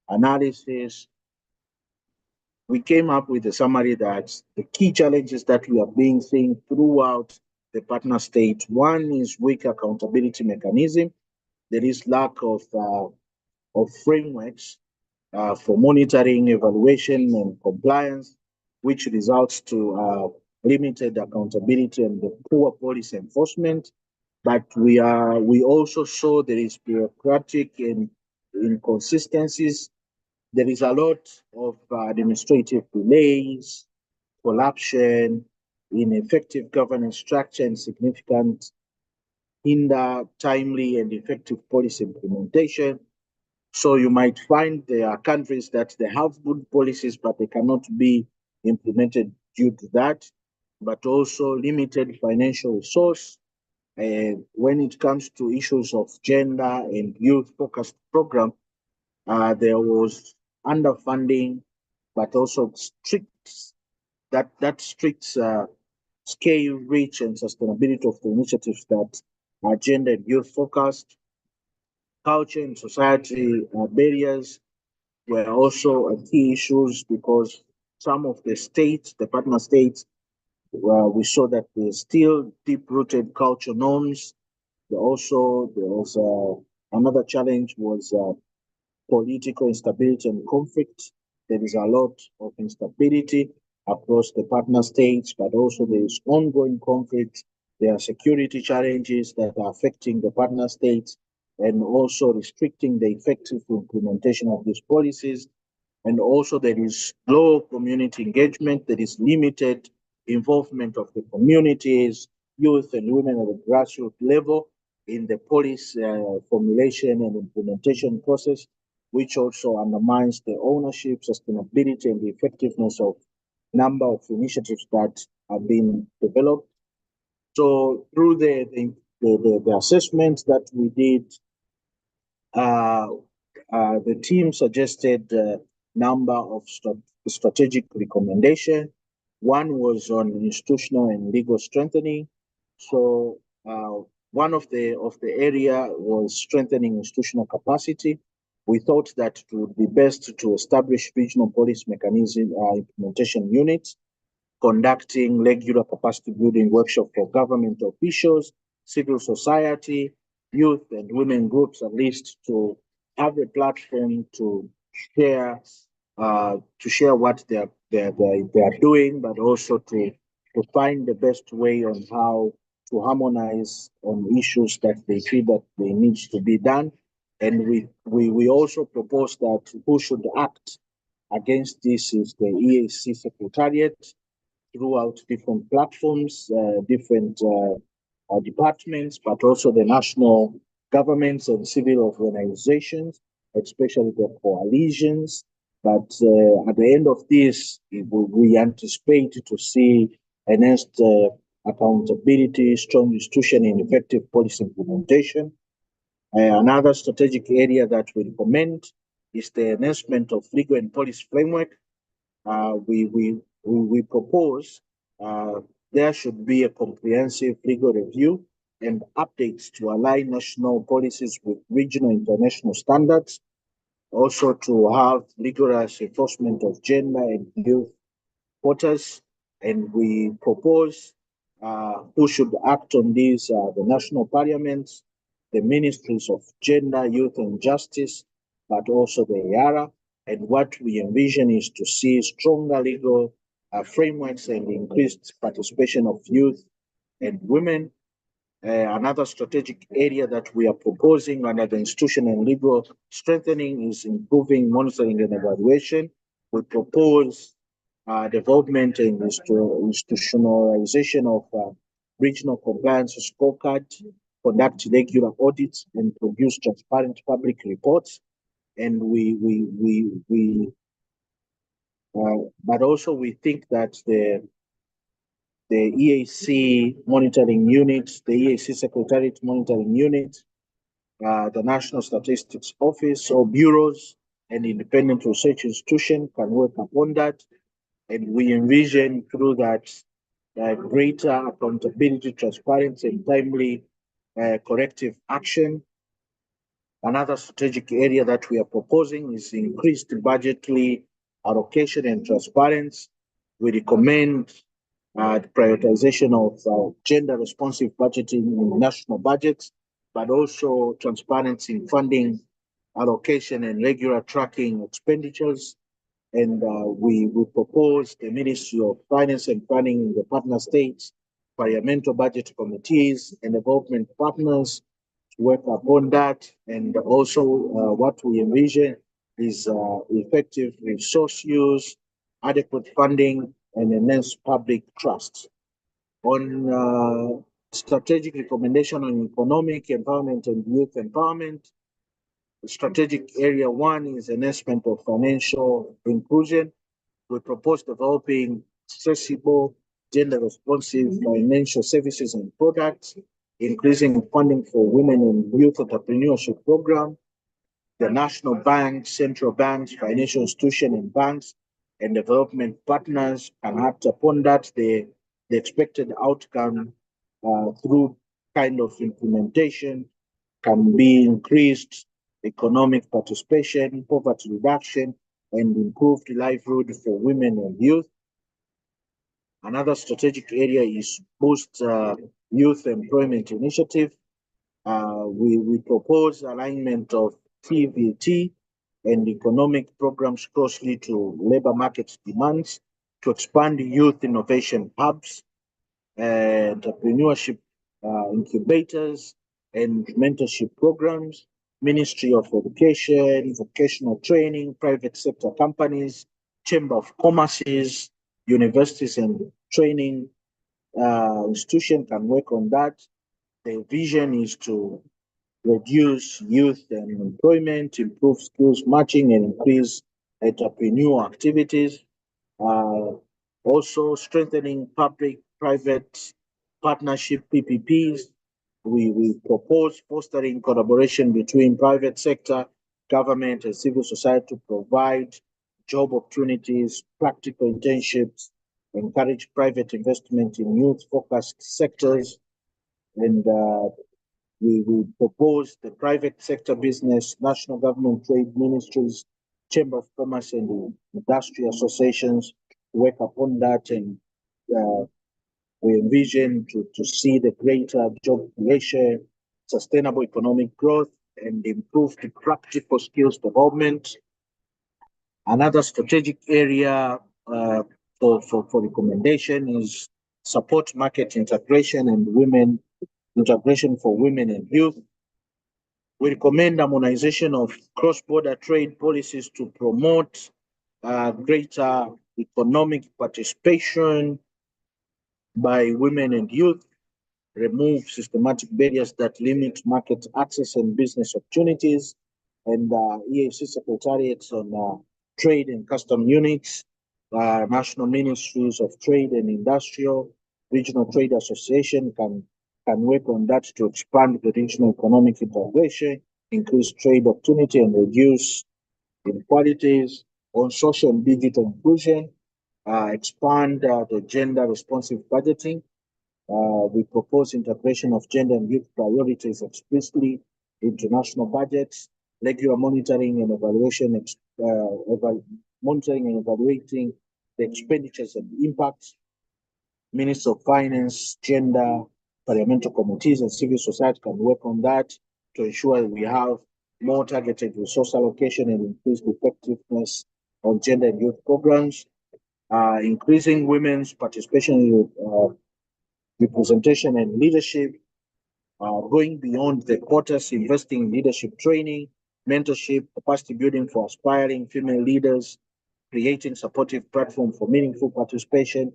analysis, we came up with a summary that the key challenges that we are being seen throughout the partner state. One is weak accountability mechanism. There is lack of frameworks for monitoring, evaluation, and compliance, which results to limited accountability and the poor policy enforcement. But we also saw there is bureaucratic and inconsistencies. There is a lot of administrative delays, corruption, ineffective governance structure, and significant hinder timely and effective policy implementation. So you might find there are countries that they have good policies, but they cannot be implemented due to that, but also limited financial resource. When it comes to issues of gender and youth-focused program, there was underfunding, but also strict scale, reach, and sustainability of the initiatives that are gender and youth-focused. Culture and society barriers were also key issues because some of the states, the partner states, we saw that there's still deep-rooted cultural norms. There was another challenge was political instability and conflict. There is a lot of instability across the partner states, but also there is ongoing conflict. There are security challenges that are affecting the partner states and also restricting the effective implementation of these policies. And also there is low community engagement, there is limited involvement of the communities, youth and women at the grassroots level in the policy formulation and implementation process, which also undermines the ownership, sustainability, and the effectiveness of number of initiatives that have been developed. So through the assessments that we did, the team suggested a number of strategic recommendations. One was on institutional and legal strengthening. So one of the area was strengthening institutional capacity. We thought that it would be best to establish regional policy mechanism implementation units, conducting regular capacity building workshops for government officials, civil society, youth and women groups, at least to have a platform to share what they are doing, but also to find the best way on how to harmonize on issues that they feel that they need to be done. And we also propose that who should act against this is the EAC Secretariat throughout different platforms, different departments, but also the national governments and civil organizations, especially the coalitions. But at the end of this, we anticipate to see enhanced accountability, strong institution, and effective policy implementation. Another strategic area that we recommend is the enhancement of legal and policy framework. We propose there should be a comprehensive legal review and updates to align national policies with regional international standards. Also to have rigorous enforcement of gender and youth quotas. And we propose who should act on these, the national parliaments, the ministries of gender, youth and justice, but also the EARA. And what we envision is to see stronger legal frameworks and increased participation of youth and women. Another strategic area that we are proposing under the institutional and legal strengthening is improving monitoring and evaluation. We propose development and institutionalization of regional compliance scorecard, conduct regular audits, and produce transparent public reports. And but also we think that the EAC monitoring unit, the EAC Secretariat monitoring unit, the National Statistics Office or bureaus and independent research institution can work upon that. And we envision through that greater accountability, transparency, and timely corrective action. Another strategic area that we are proposing is increased budgetary allocation and transparency. We recommend the prioritization of gender responsive budgeting in national budgets, but also transparency in funding allocation and regular tracking expenditures. And we propose the Ministry of Finance and Planning in the partner states, parliamentary budget committees, and development partners to work upon that. And also, what we envision is effective resource use, adequate funding, and enhanced public trust. On strategic recommendation on economic empowerment and youth empowerment, strategic area one is enhancement of financial inclusion. We propose developing accessible, gender responsive financial services and products, increasing funding for women in youth entrepreneurship program. The national banks, central banks, financial institutions, and banks and development partners can act upon that. The expected outcome through kind of implementation can be increased economic participation, poverty reduction, and improved livelihood for women and youth. Another strategic area is boost youth employment initiative. We propose alignment of TVT and economic programs closely to labor market demands to expand youth innovation hubs, entrepreneurship incubators, and mentorship programs, Ministry of Education, vocational training, private sector companies, Chamber of Commerce's, universities and training institutions can work on that. The vision is to reduce youth unemployment, improve skills matching, and increase entrepreneurial activities. Also strengthening public-private partnership PPPs. We propose fostering collaboration between private sector, government, and civil society to provide job opportunities, practical internships, encourage private investment in youth-focused sectors, and we propose the private sector business, national government trade ministries, Chamber of Commerce and the industry associations work upon that, and we envision to see the greater job creation, sustainable economic growth, and improved practical skills development. Another strategic area for recommendation is support market integration and women integration for women and youth. We recommend harmonization of cross-border trade policies to promote greater economic participation by women and youth, remove systematic barriers that limit market access and business opportunities, and EAC secretariats on trade and custom units, national ministries of trade and industrial, regional trade association can work on that to expand the regional economic integration, increase trade opportunity, and reduce inequalities. On social and digital inclusion, expand the gender responsive budgeting. We propose integration of gender and youth priorities explicitly into national budgets, regular monitoring and evaluation, monitoring and evaluating the expenditures and impacts. Minister of Finance, gender, parliamentary committees, and civil society can work on that to ensure we have more targeted resource allocation and increased effectiveness on gender and youth programs. Increasing women's participation in representation and leadership, going beyond the quotas, investing in leadership training, mentorship, capacity building for aspiring female leaders, creating supportive platform for meaningful participation.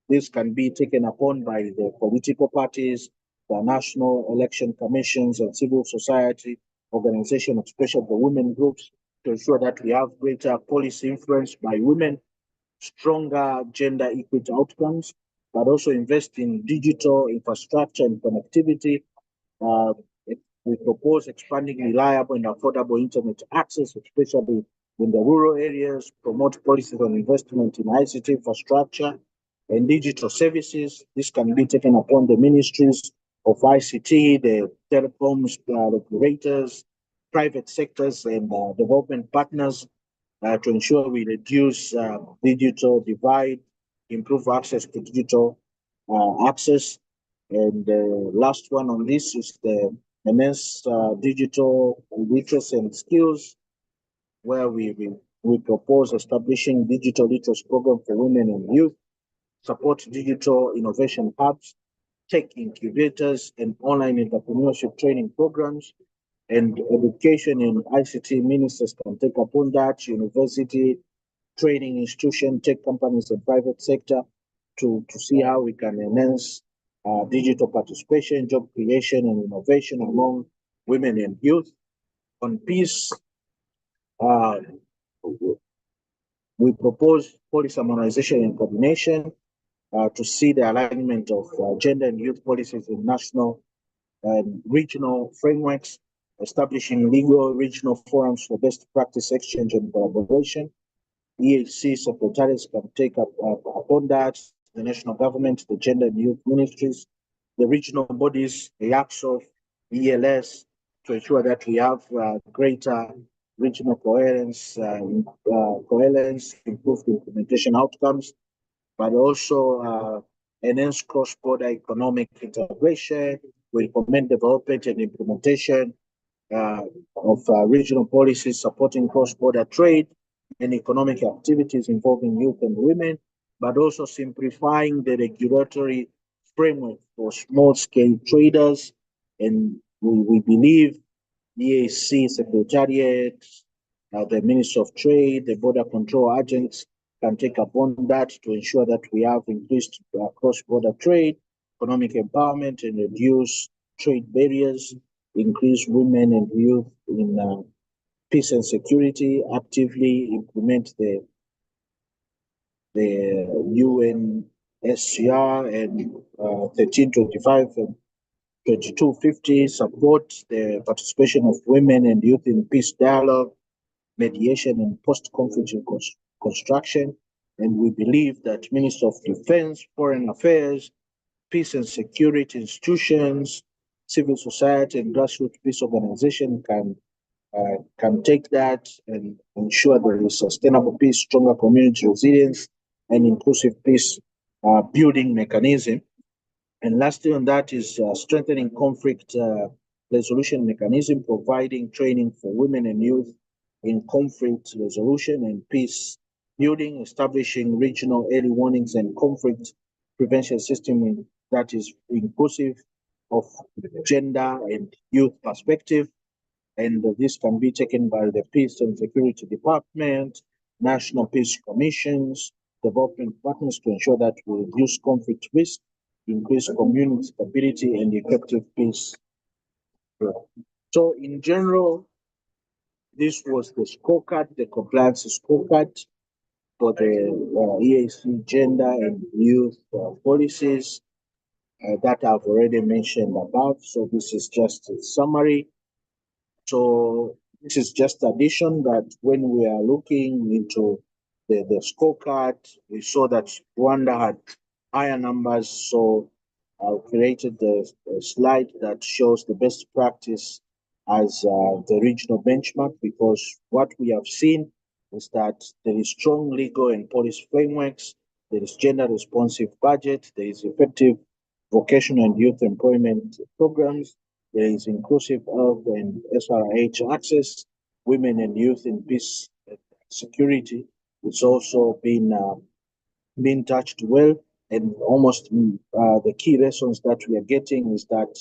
This can be taken upon by the political parties, the national election commissions, and civil society organizations, especially the women groups, to ensure that we have greater policy influence by women, stronger gender equity outcomes, but also invest in digital infrastructure and connectivity, We propose expanding reliable and affordable internet access, especially in the rural areas, promote policies on investment in ICT infrastructure and digital services. This can be taken upon the ministries of ICT, the telecoms regulators, private sectors, and development partners to ensure we reduce digital divide, improve access to digital access. And the last one on this is the enhance digital literacy and skills, where we propose establishing digital literacy program for women and youth, support digital innovation hubs, tech incubators, and online entrepreneurship training programs. And education and ICT ministers can take upon that, university, training institution, tech companies, and private sector to see how we can enhance digital participation, job creation, and innovation among women and youth. On peace, uh, we propose policy harmonization and coordination to see the alignment of gender and youth policies in national and regional frameworks, establishing legal regional forums for best practice exchange and collaboration. EAC secretariats can take up upon that, the national government, the gender and youth ministries, the regional bodies, the EAC, ELS, to ensure that we have greater regional coherence, improved implementation outcomes, but also enhance cross-border economic integration. We recommend development and implementation of regional policies supporting cross-border trade and economic activities involving youth and women, but also simplifying the regulatory framework for small-scale traders. And we believe EAC Secretariat, the Ministry of Trade, the border control agents can take upon that to ensure that we have increased cross-border trade, economic empowerment, and reduce trade barriers, increase women and youth in peace and security, actively implement the UNSCR and 1325 and 2250, support the participation of women and youth in peace dialogue, mediation, and post-conflict construction. And we believe that Minister of Defense, Foreign Affairs, peace and security institutions, civil society, and grassroots peace organization can take that and ensure there is sustainable peace, stronger community resilience, and inclusive peace building mechanism. And lastly on that is strengthening conflict resolution mechanism, providing training for women and youth in conflict resolution and peace building, establishing regional early warnings and conflict prevention system that is inclusive of gender and youth perspective. And this can be taken by the Peace and Security Department, national peace commissions, development partners to ensure that we reduce conflict risk, increase community stability, and effective peace. So in general, this was the scorecard, the compliance scorecard for the EAC gender and youth policies that I've already mentioned above. So this is just a summary. So this is just addition that when we are looking into the scorecard, we saw that Rwanda had higher numbers. So I created the slide that shows the best practice as the regional benchmark, because what we have seen is that there is strong legal and policy frameworks, there is gender responsive budget, there is effective vocational and youth employment programs, there is inclusive health and SRH access, women and youth in peace and security. It's also been touched well, and almost the key lessons that we are getting is that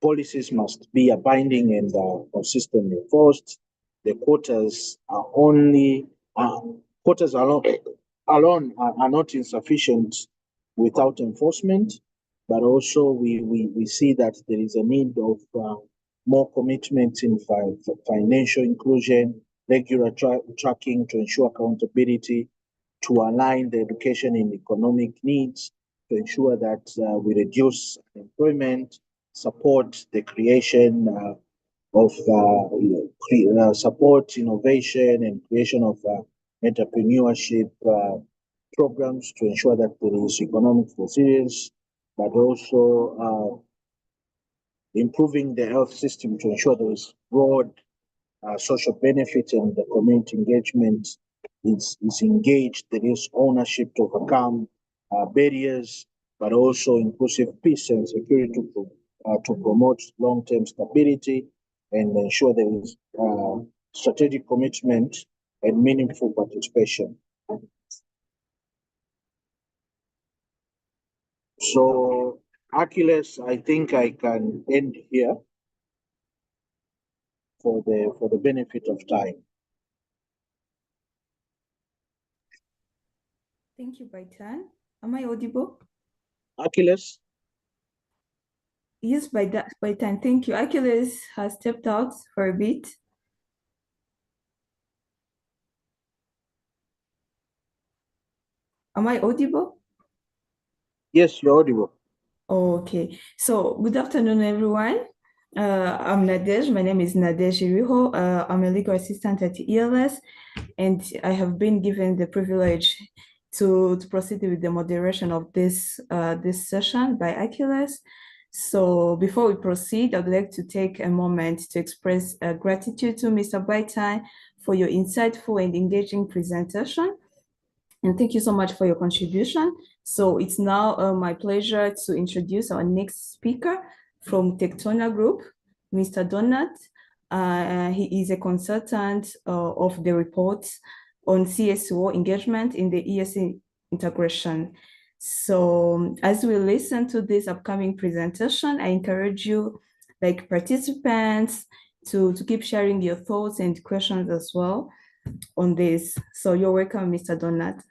policies must be binding and consistently enforced. The quotas are quotas alone are not insufficient without enforcement, but also we see that there is a need of more commitment in financial inclusion, regular tracking to ensure accountability, to align the education and economic needs, to ensure that we reduce unemployment, support the creation of support innovation and creation of entrepreneurship programs to ensure that there is economic resilience, but also improving the health system to ensure there is broad social benefit and the community engagement is engaged. There is ownership to overcome barriers, but also inclusive peace and security to promote long-term stability and ensure there is strategic commitment and meaningful participation. So, Achilles, I think I can end here for the benefit of time. Thank you, Baitan. Am I audible? Achilles? Yes, Baitan. Thank you. Achilles has stepped out for a bit. Am I audible? Yes, you're audible. Okay. So, good afternoon, everyone. I'm Nadej. My name is Nadej Iriho. I'm a legal assistant at ELS, and I have been given the privilege to proceed with the moderation of this session by Achilles. So before we proceed, I'd like to take a moment to express gratitude to Mr. Baitan for your insightful and engaging presentation. And thank you so much for your contribution. So it's now my pleasure to introduce our next speaker from Tectona Group, Mr. Donat. He is a consultant of the report on CSO engagement in the EAC integration. So as we listen to this upcoming presentation, I encourage you, like participants, to keep sharing your thoughts and questions as well on this. So you're welcome, Mr. Donat.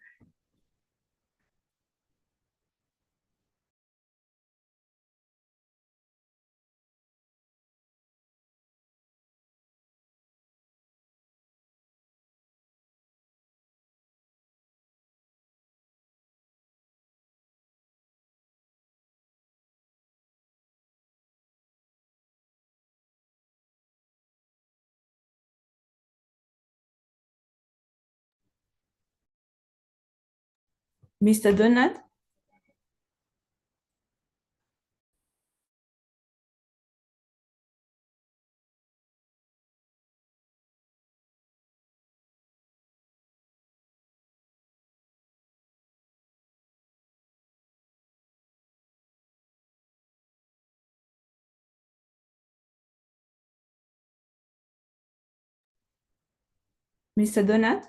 Mr. Donat? Mr. Donat?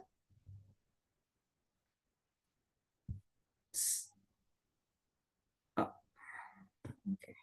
Oh, okay.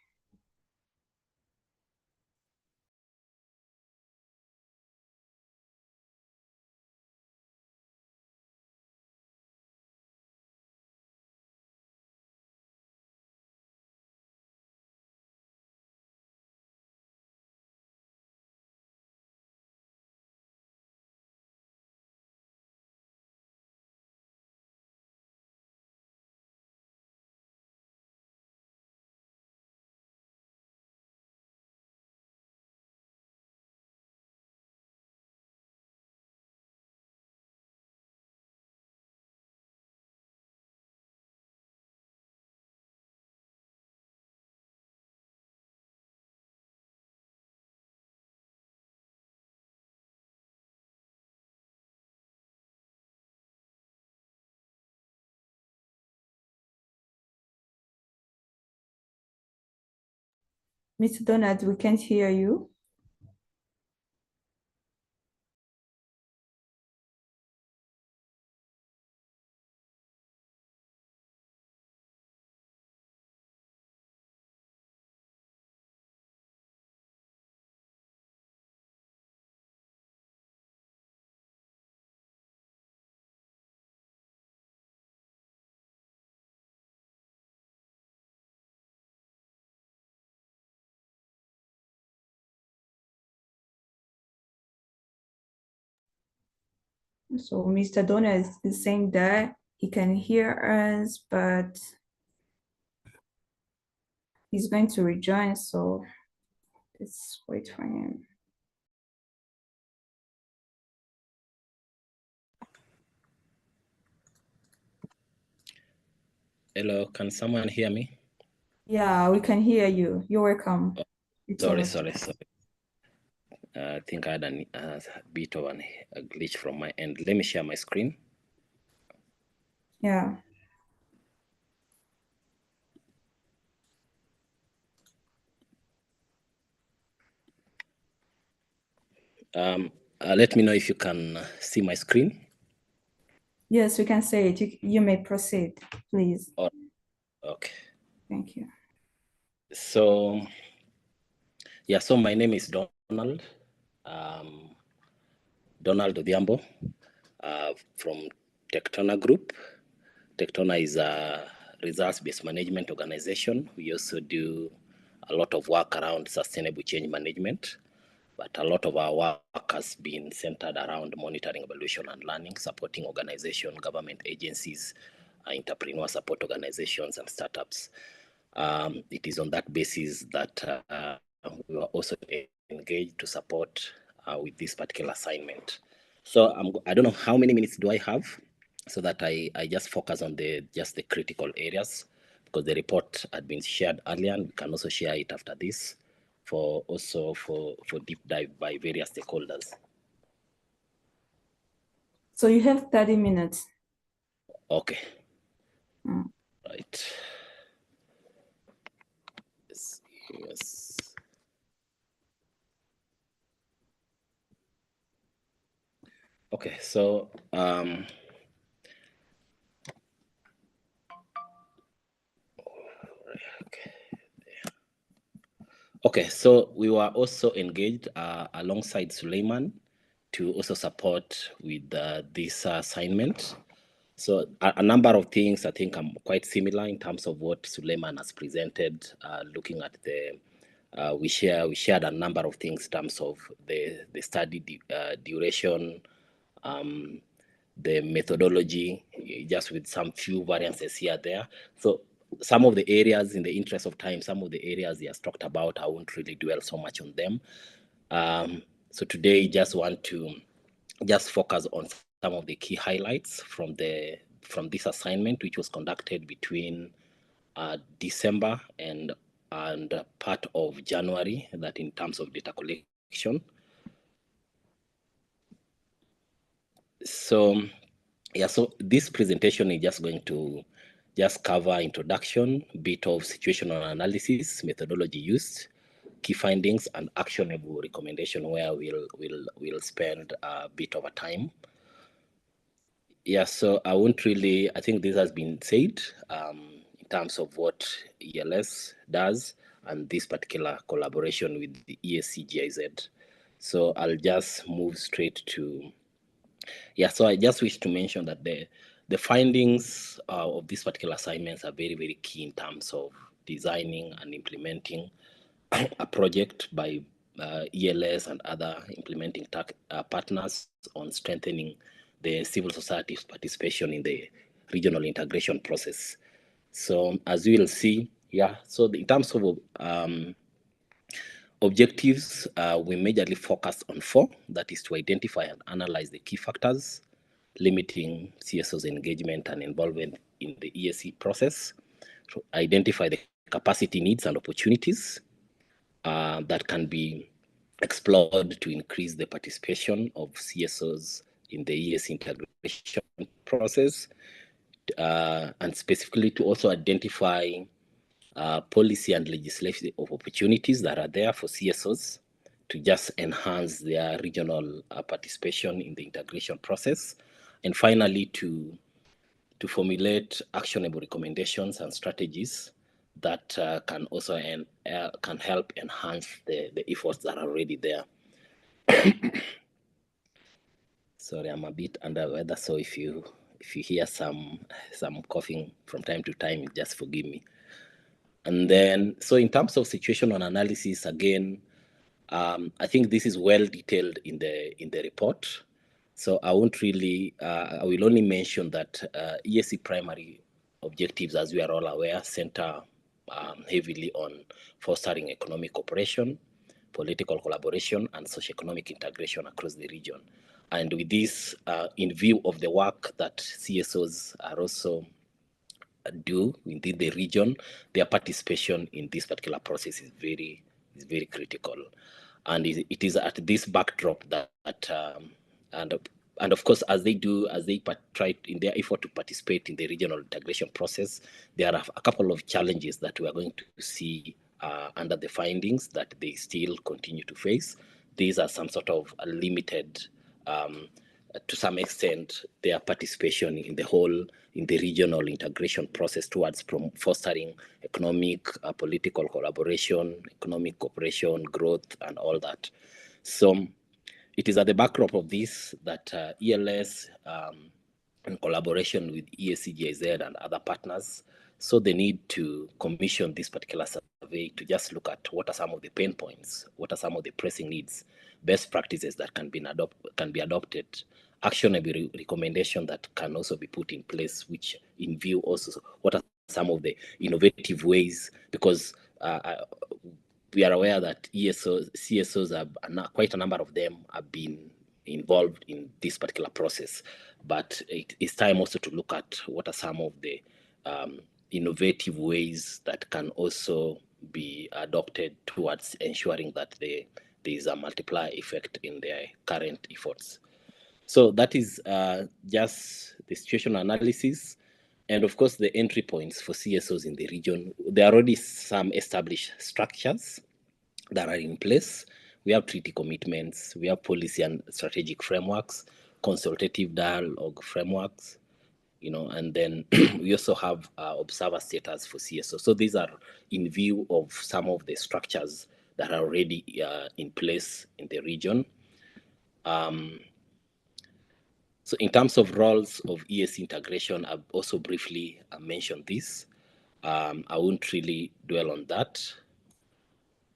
Mr. Donat, we can't hear you. So Mr. Donat is saying that he can hear us, but he's going to rejoin, so let's wait for him. Hello, can someone hear me? Yeah, we can hear you. You're welcome. Sorry. I think I had a bit of a glitch from my end. Let me share my screen. Yeah. Let me know if you can see my screen. Yes, we can say it. You may proceed, please. Oh, okay. Thank you. So, yeah, so my name is Donald. Donald Odhiambo from Tectona Group. Tectona is a results-based management organization. We also do a lot of work around sustainable change management, but a lot of our work has been centered around monitoring, evaluation, and learning, supporting organizations, government agencies, entrepreneur support organizations, and startups. It is on that basis that we were also engaged to support with this particular assignment. So I don't know how many minutes do I have, so that I just focus on just the critical areas, because the report had been shared earlier, and we can also share it after this for deep dive by various stakeholders. So you have 30 minutes. Okay. Right. Yes. Okay, so okay, so we were also engaged alongside Suleiman to also support with this assignment. So a number of things I think are quite similar in terms of what Suleiman has presented, looking at the we shared a number of things in terms of the study duration, the methodology, just with some few variances here there. So some of the areas, in the interest of time, some of the areas he has talked about, I won't really dwell so much on them. So today, just want to just focus on some of the key highlights from this assignment, which was conducted between December and part of January, that in terms of data collection. So yeah, so this presentation is just going to just cover introduction, bit of situational analysis, methodology used, key findings, and actionable recommendation, where we'll spend a bit of a time. Yeah, so I think this has been said in terms of what ELS does and this particular collaboration with the EAC GIZ. So I'll just move straight to, yeah, so I just wish to mention that the findings of these particular assignments are very, very key in terms of designing and implementing a project by ELS and other implementing partners on strengthening the civil society's participation in the regional integration process. So as you will see, yeah, so in terms of objectives, we majorly focus on 4, that is to identify and analyze the key factors limiting CSO's engagement and involvement in the EAC process, to identify the capacity needs and opportunities that can be explored to increase the participation of CSOs in the EAC integration process, and specifically to also identify policy and legislative opportunities that are there for CSOs to just enhance their regional participation in the integration process, and finally to formulate actionable recommendations and strategies that can also can help enhance the efforts that are already there. Sorry, I'm a bit under weather, so if you hear some coughing from time to time, just forgive me. And then, so in terms of situational analysis, again, I think this is well detailed in the report. So I won't really, I will only mention that EAC primary objectives, as we are all aware, center heavily on fostering economic cooperation, political collaboration, and socio-economic integration across the region. And with this, in view of the work that CSOs are also do within the region, their participation in this particular process is very critical. And it is at this backdrop that and of course, as they try in their effort to participate in the regional integration process, there are a couple of challenges that we are going to see under the findings that they still continue to face. These are some sort of limited, to some extent, their participation in the regional integration process towards fostering economic, political collaboration, economic cooperation, growth, and all that. So it is at the backdrop of this that ELS, in collaboration with EAC, GIZ, and other partners, saw the need to commission this particular survey to just look at what are some of the pain points, what are some of the pressing needs, best practices that can be adopted, actionable recommendation that can also be put in place, which in view also what are some of the innovative ways, because we are aware that CSOs have quite a number of them have been involved in this particular process, but it is time also to look at what are some of the innovative ways that can also be adopted towards ensuring that there is a multiplier effect in their current efforts. So that is just the situational analysis. And of course, the entry points for CSOs in the region. There are already some established structures that are in place. We have treaty commitments, we have policy and strategic frameworks, consultative dialogue frameworks, and then we also have observer status for CSO. So these are in view of some of the structures that are already in place in the region. So in terms of roles of EAC integration, I've also briefly mentioned this. I won't really dwell on that.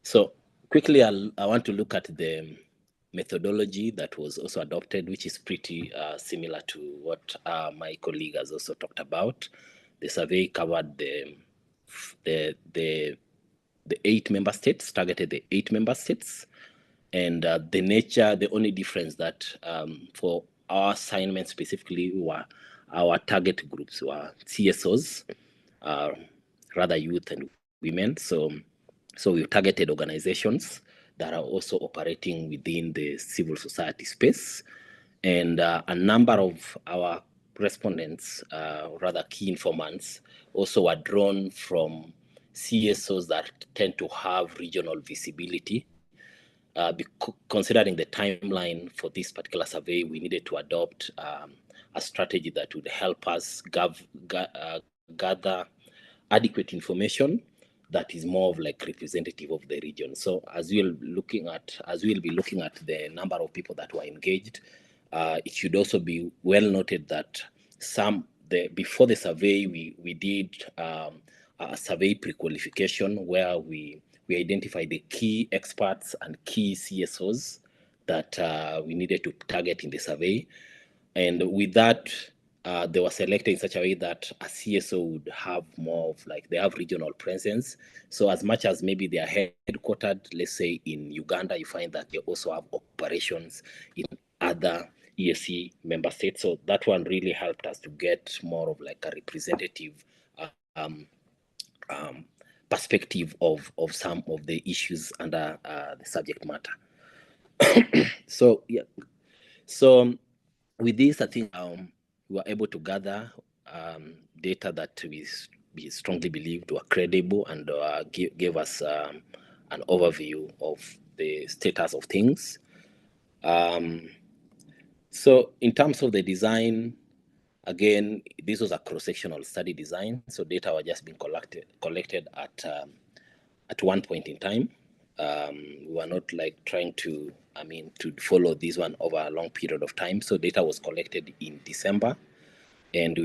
So quickly, I want to look at the methodology that was also adopted, which is pretty similar to what my colleague has also talked about. The survey covered the 8 member states, targeted the 8 member states. And the only difference that for our assignment specifically were our target groups were CSOs, rather youth and women. So we targeted organizations that are also operating within the civil society space. And a number of our respondents, rather key informants, also were drawn from CSOs that tend to have regional visibility. Considering the timeline for this particular survey, we needed to adopt a strategy that would help us gather adequate information that is more of like representative of the region. So as we'll be looking at the number of people that were engaged, it should also be well noted that before the survey, we did a survey pre-qualification where we identified the key experts and key CSOs that we needed to target in the survey. And with that, they were selected in such a way that a CSO would have more of they have regional presence. So as much as maybe they are headquartered, let's say in Uganda, you find that they also have operations in other EAC member states. So that one really helped us to get more of a representative perspective of some of the issues under the subject matter. So yeah, so with this, I think we were able to gather data that we strongly believed were credible and gave us an overview of the status of things. So in terms of the design, again, this was a cross-sectional study design, so data were just being collected at one point in time. We were not trying to follow this one over a long period of time. So data was collected in December, and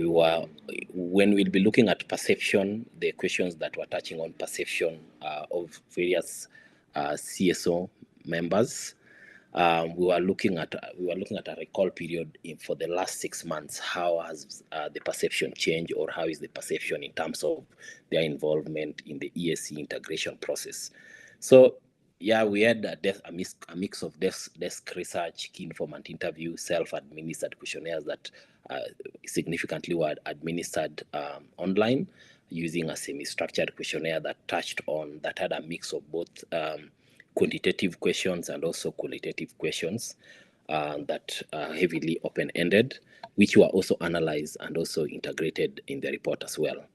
when we'll be looking at perception, the questions that were touching on perception of various CSO members, we were looking at a recall period for the last 6 months. How has the perception changed, or how is the perception in terms of their involvement in the EAC integration process? So yeah, we had a mix of desk research, key informant interview, self-administered questionnaires that significantly were administered online using a semi-structured questionnaire that had a mix of both quantitative questions and also qualitative questions that are heavily open-ended, which were also analyzed and also integrated in the report as well.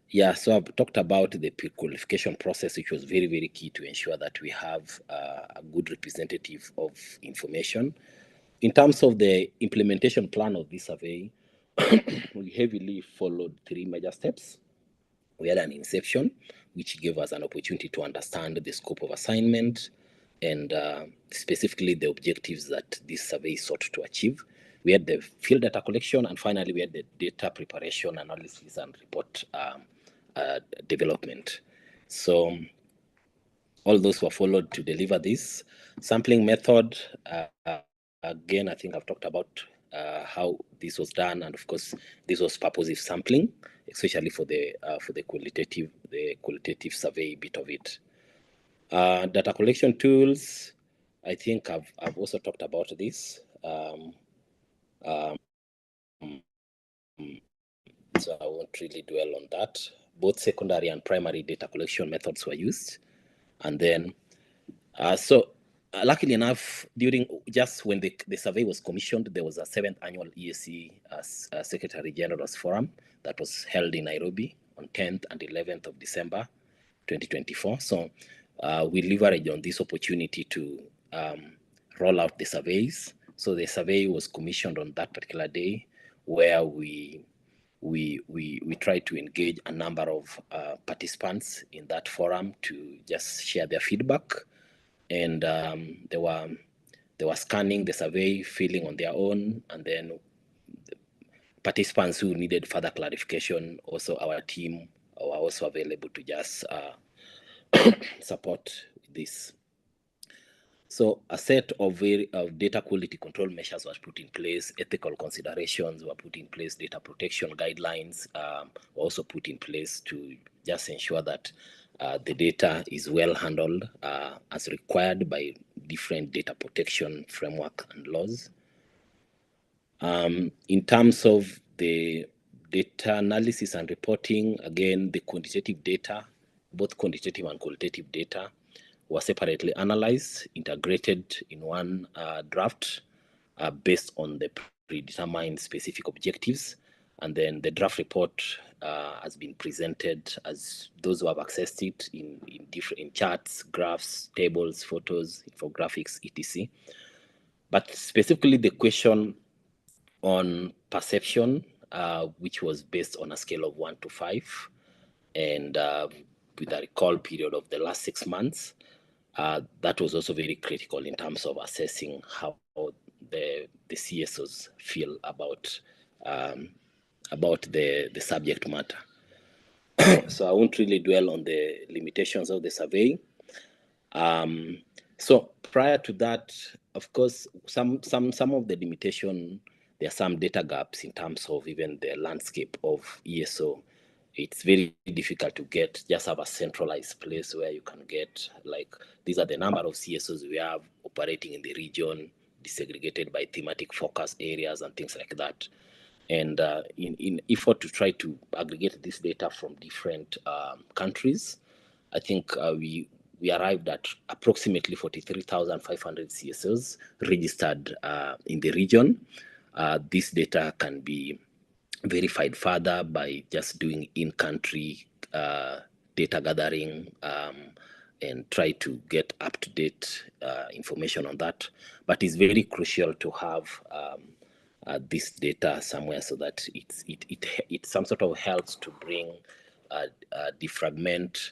Yeah, so I've talked about the pre-qualification process, which was very, very key to ensure that we have a good representative of information. In terms of the implementation plan of this survey, we heavily followed 3 major steps. We had an inception, which gave us an opportunity to understand the scope of assignment and specifically the objectives that this survey sought to achieve. We had the field data collection, and finally we had the data preparation, analysis, and report development. So all those were followed to deliver this. Sampling method, again, I think I've talked about how this was done, and of course, this was purposive sampling, especially for the qualitative survey bit of it. Data collection tools, I think I've also talked about this. So I won't really dwell on that. Both secondary and primary data collection methods were used, and then luckily enough, just when the survey was commissioned, there was a 7th annual EAC Secretary General's Forum that was held in Nairobi on 10th and 11th of December 2024. So we leveraged on this opportunity to roll out the surveys. So the survey was commissioned on that particular day, where we tried to engage a number of participants in that forum to just share their feedback. And they were scanning the survey, filling on their own, and then participants who needed further clarification, also our team were also available to just support this. So a set of data quality control measures was put in place, ethical considerations were put in place, data protection guidelines were also put in place to just ensure that the data is well handled as required by different data protection framework and laws. In terms of the data analysis and reporting, again, the quantitative data, both quantitative and qualitative data, were separately analyzed, integrated in one draft based on the predetermined specific objectives. And then the draft report has been presented as those who have accessed it in charts, graphs, tables, photos, infographics, etc. But specifically the question on perception, which was based on a scale of 1 to 5, and with a recall period of the last 6 months, that was also very critical in terms of assessing how the CSOs feel about the subject matter. So I won't really dwell on the limitations of the survey. So prior to that, of course, some of the limitation, there are some data gaps in terms of even the landscape of ESO. It's very difficult to just have a centralized place where you can get, like, these are the number of CSOs we have operating in the region, desegregated by thematic focus areas and things like that. And in effort to try to aggregate this data from different countries, I think we arrived at approximately 43,500 CSOs registered in the region. This data can be verified further by just doing in-country data gathering and try to get up-to-date information on that. But it's very crucial to have this data somewhere so that it some sort of helps to bring defragment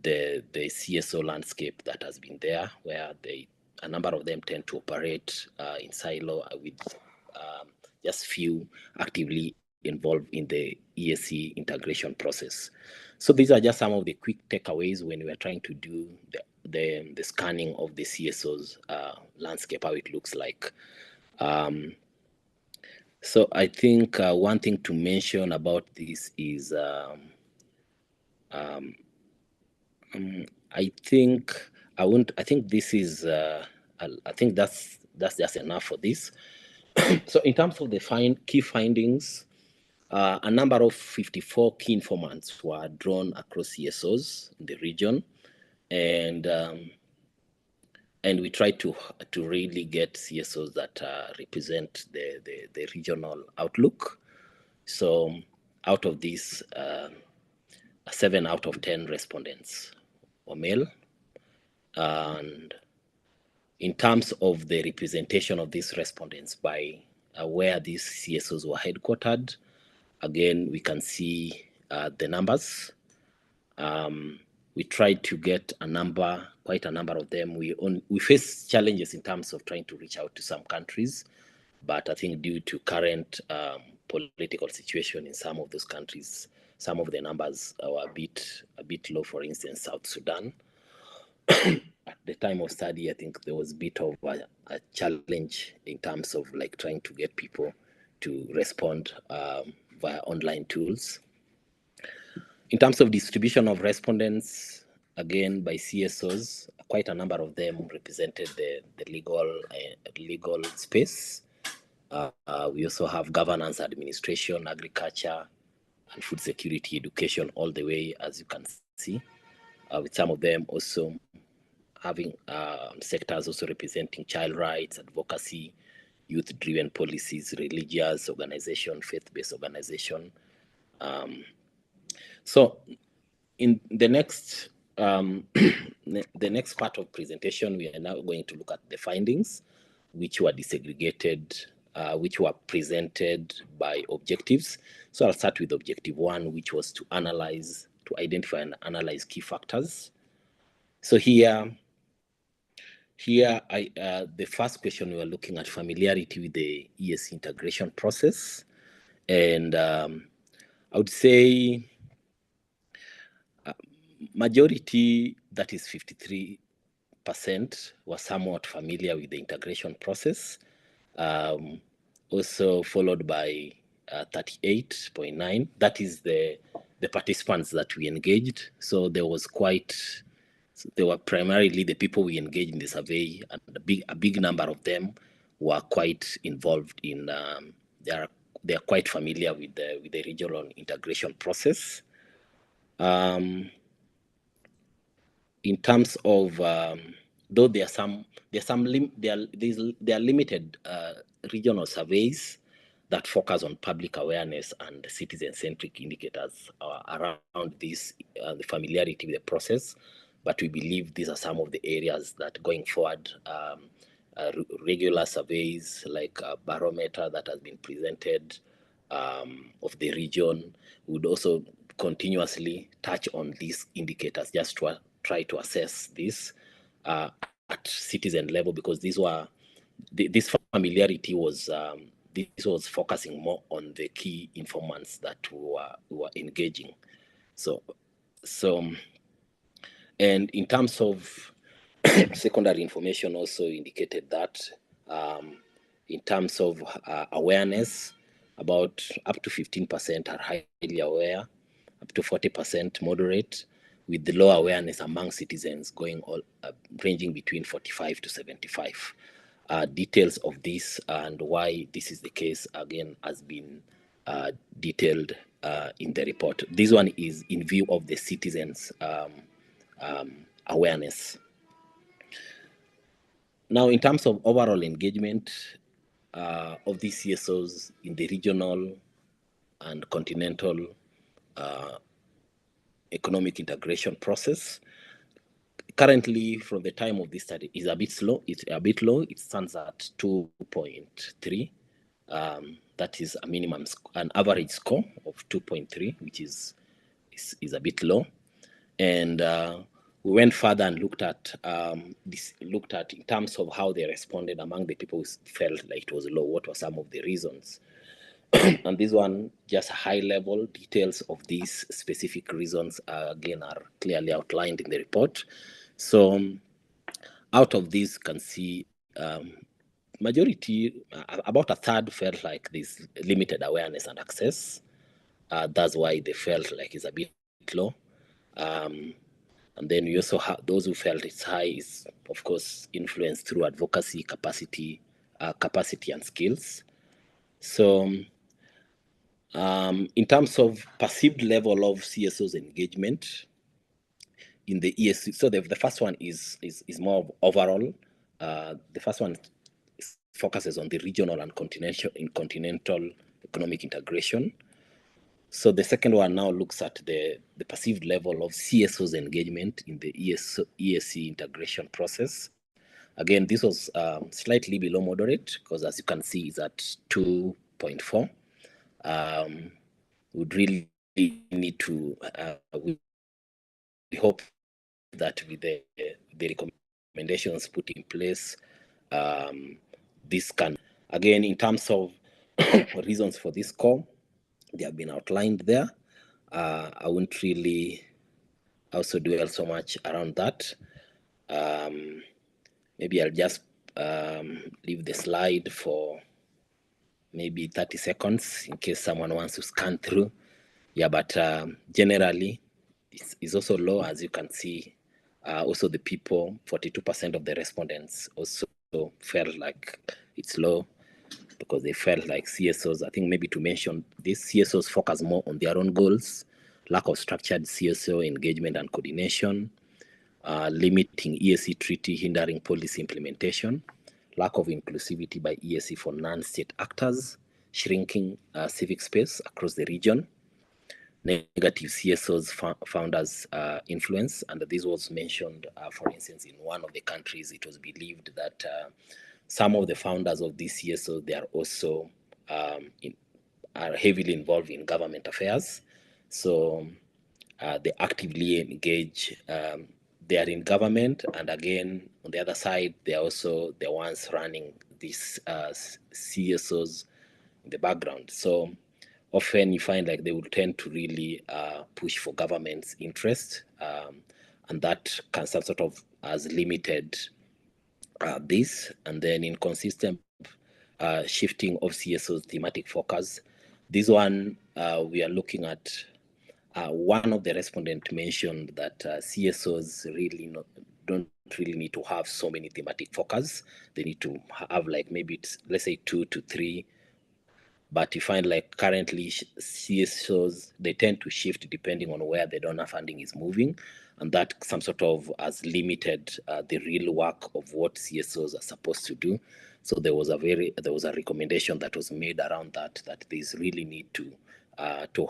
the CSO landscape that has been there, where a number of them tend to operate in silo with just few actively involved in the EAC integration process. So these are just some of the quick takeaways when we are trying to do the scanning of the CSO's landscape, how it looks like. So I think one thing to mention about this is I think this is I think that's just enough for this. So in terms of the key findings, a number of 54 key informants were drawn across CSOs in the region, and we tried to really get CSOs that represent the regional outlook. So out of these, 7 out of 10 respondents were male. And in terms of the representation of these respondents by where these CSOs were headquartered, again, we can see the numbers. We tried to get quite a number of them. We faced challenges in terms of trying to reach out to some countries, but I think due to current political situation in some of those countries, some of the numbers were a bit low. For instance, South Sudan. At the time of study, I think there was a bit of a challenge in terms of like trying to get people to respond via online tools. In terms of distribution of respondents, again by CSOs, quite a number of them represented the legal space. We also have governance, administration, agriculture, and food security, education, all the way, as you can see, with some of them also having sectors also representing child rights, advocacy, youth-driven policies, religious organization, faith-based organization. So in the next the next part of presentation, we are now going to look at the findings, which were disaggregated, which were presented by objectives. So I'll start with objective 1, which was to identify and analyze key factors. So here the first question, we were looking at familiarity with the EAC integration process. And I would say majority, that is 53%, were somewhat familiar with the integration process. Also followed by 38.9%. That is the participants that we engaged. So they were primarily the people we engaged in the survey, and a big number of them were quite involved in. They are quite familiar with the regional integration process. In terms of, though there are limited regional surveys that focus on public awareness and citizen-centric indicators around this, the familiarity with the process. But we believe these are some of the areas that going forward, regular surveys like Barometer that has been presented of the region would also continuously touch on these indicators just to try to assess this at citizen level, because this familiarity was this was focusing more on the key informants that we were engaging. So and in terms of secondary information also indicated that in terms of awareness, about up to 15% are highly aware, up to 40% moderate, with the low awareness among citizens going ranging between 45 to 75. Details of this and why this is the case, again, has been detailed in the report. This one is in view of the citizens' awareness. Now, in terms of overall engagement of these CSOs in the regional and continental economic integration process, currently, from the time of this study, is a bit slow. It's a bit low. It stands at 2.3. That is an average score of 2.3, which is a bit low. And we went further and looked at in terms of how they responded among the people who felt like it was low. What were some of the reasons? And this one, just high level details of these specific reasons, again, are clearly outlined in the report. So out of this, you can see majority, about a third, felt like there's limited awareness and access. That's why they felt like it's a bit low. And then we also have those who felt it's high is, of course, influenced through advocacy, capacity and skills. So in terms of perceived level of CSO's engagement in the EAC, so the first one is more overall. The first one focuses on the regional and continental economic integration. So the second one now looks at the perceived level of CSO's engagement in the EAC integration process. Again, this was slightly below moderate because, as you can see, it's at 2.4. Would really need to, we hope that with the recommendations put in place, this can, again, in terms of reasons for this call, they have been outlined there. I won't really also dwell so much around that. Maybe I'll just leave the slide for maybe 30 seconds in case someone wants to scan through. Yeah, but generally, it's also low, as you can see. Also, the people, 42% of the respondents also felt like it's low because they felt like CSOs, I think maybe to mention this, CSOs focus more on their own goals, lack of structured CSO engagement and coordination, limiting EAC treaty hindering policy implementation, lack of inclusivity by EAC for non-state actors, shrinking civic space across the region, negative CSOs founders influence, and this was mentioned, for instance, in one of the countries, it was believed that some of the founders of these CSOs, they are also are heavily involved in government affairs. So they actively engage. They are in government, and again, on the other side, they are also the ones running these CSOs in the background. So often you find like they will tend to really push for government's interest, and that can sort of has limited this. And then inconsistent shifting of CSO's thematic focus. This one we are looking at. One of the respondents mentioned that CSOs really don't really need to have so many thematic focus. They need to have like maybe it's, let's say 2 to 3. But you find like currently CSOs, they tend to shift depending on where the donor funding is moving. And that some sort of has limited the real work of what CSOs are supposed to do. So there was a recommendation that was made around that there's really need to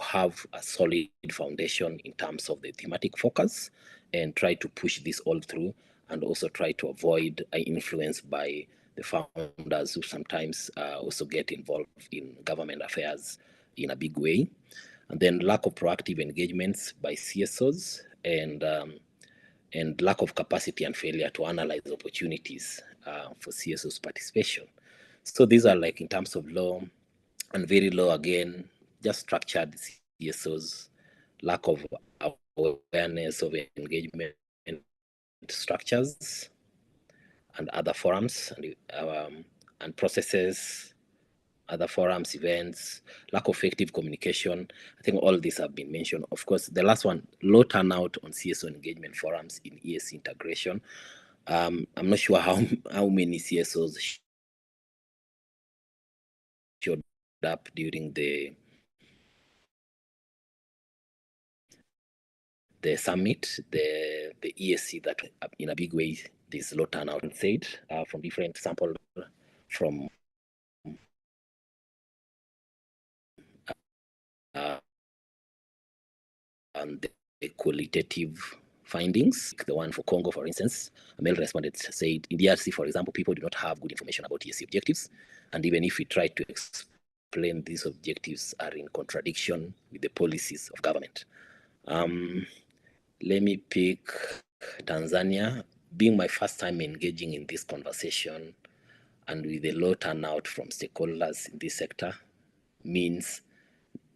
have a solid foundation in terms of the thematic focus and try to push this all through, and also try to avoid influence by the founders who sometimes also get involved in government affairs in a big way. And then lack of proactive engagements by CSOs, and lack of capacity and failure to analyze opportunities for CSOs participation. So these are like in terms of low, and very low again, just structured CSOs, lack of awareness of engagement structures and other forums and processes, other forums, events, lack of effective communication. I think all these have been mentioned. Of course, the last one, low turnout on CSO engagement forums in EAC integration. I'm not sure how many CSOs showed up during the summit, the EAC, that in a big way this low turnout, and said from different sample from and the qualitative findings. The one for Congo, for instance, a male respondent said, in DRC, for example, people do not have good information about EAC objectives, and even if we try to explain these objectives are in contradiction with the policies of government. Let me pick Tanzania. Being my first time engaging in this conversation, and with a low turnout from stakeholders in this sector, means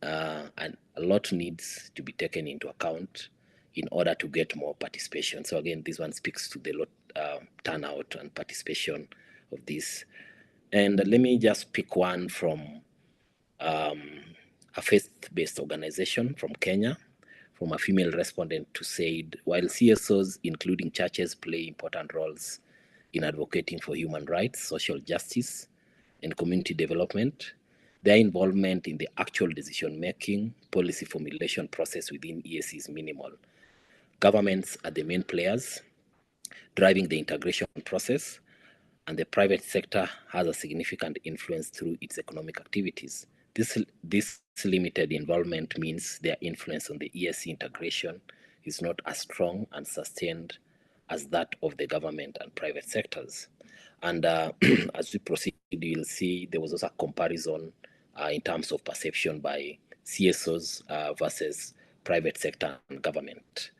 and a lot needs to be taken into account in order to get more participation. So again, this one speaks to the turnout and participation of this. And let me just pick one from a faith-based organization from Kenya, from a female respondent who said, while CSOs, including churches, play important roles in advocating for human rights, social justice, and community development, their involvement in the actual decision-making, policy formulation process within EAC is minimal. Governments are the main players driving the integration process, and the private sector has a significant influence through its economic activities. This limited involvement means their influence on the EAC integration is not as strong and sustained as that of the government and private sectors. And as we proceed, you'll see there was also a comparison in terms of perception by CSOs versus private sector and government.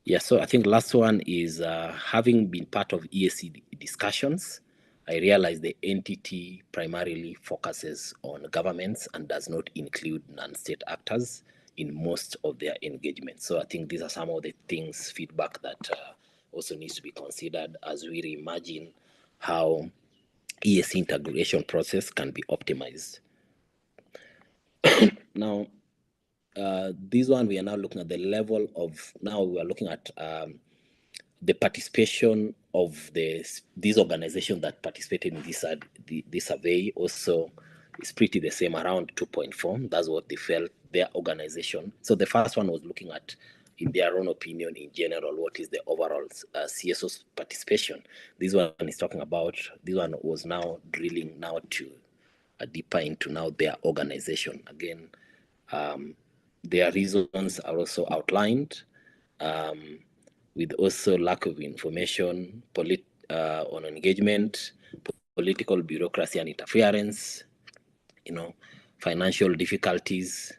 Yeah, so I think last one is having been part of EAC discussions, I realize the entity primarily focuses on governments and does not include non-state actors in most of their engagements. So I think these are some of the things, feedback that also needs to be considered as we reimagine how EAC integration process can be optimized. Now, this one we are now looking at the level of, now we are looking at the participation of these organizations that participated in this survey also is pretty the same, around 2.4. That's what they felt their organization. So the first one was looking at, in their own opinion, in general, what is the overall CSO participation. This one is talking about, this one was now drilling now to deeper into now their organization. Again, their reasons are also outlined. With also lack of information, on engagement, political bureaucracy and interference, financial difficulties,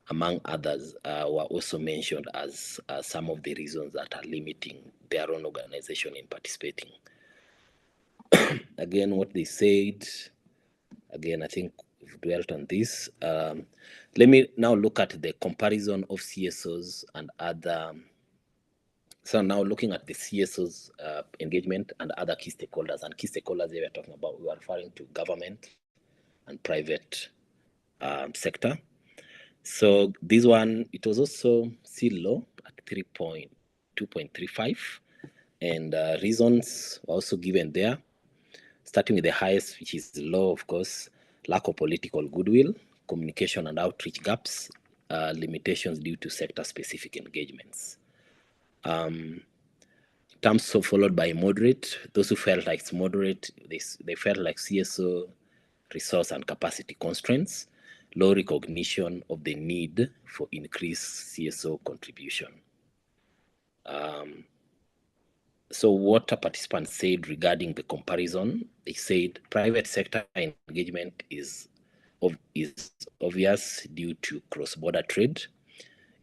among others, were also mentioned as some of the reasons that are limiting their own organization in participating. Again, what they said, again, I think we've dwelt on this. Let me now look at the comparison of CSOs and other. So now looking at the CSO's engagement and other key stakeholders, and key stakeholders they were talking about, we are referring to government and private sector. So this one, it was also still low at 2.35, and reasons were also given there, starting with the highest, which is low, of course, lack of political goodwill, communication and outreach gaps, limitations due to sector-specific engagements. Terms of followed by moderate, those who felt like it's moderate, they felt like CSO resource and capacity constraints, low recognition of the need for increased CSO contribution. So what a participant said regarding the comparison, they said private sector engagement is obvious due to cross-border trade,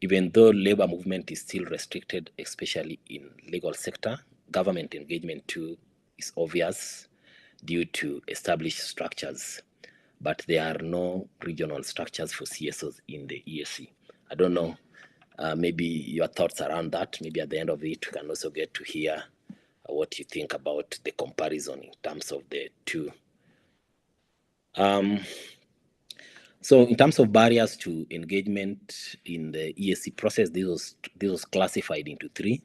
even though labor movement is still restricted, especially in legal sector. Government engagement too is obvious due to established structures, but there are no regional structures for CSOs in the EAC. I don't know, maybe your thoughts around that. Maybe at the end of it, we can also get to hear what you think about the comparison in terms of the two. So in terms of barriers to engagement in the EAC process, this was classified into three.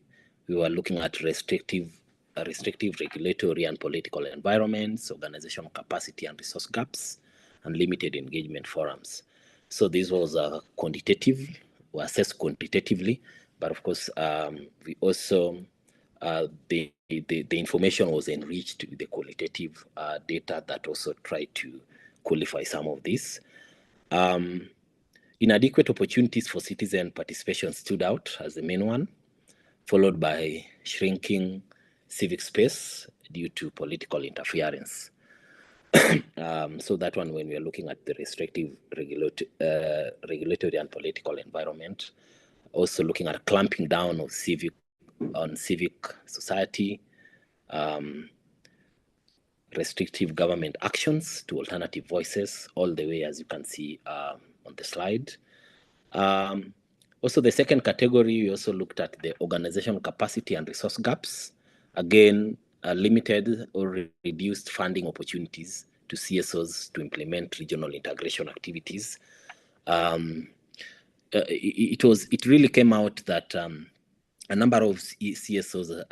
We were looking at restrictive regulatory and political environments, organizational capacity and resource gaps, and limited engagement forums. So this was quantitative, or assessed quantitatively, but of course, we also, the information was enriched with the qualitative data that also tried to qualify some of this. Inadequate opportunities for citizen participation stood out as the main one, followed by shrinking civic space due to political interference. So that one, when we are looking at the restrictive regulatory and political environment, also looking at clamping down of civic society, restrictive government actions to alternative voices, all the way, as you can see on the slide. Also, the second category, we also looked at the organizational capacity and resource gaps. Again, limited or reduced funding opportunities to CSOs to implement regional integration activities. It really came out that a number of CSOs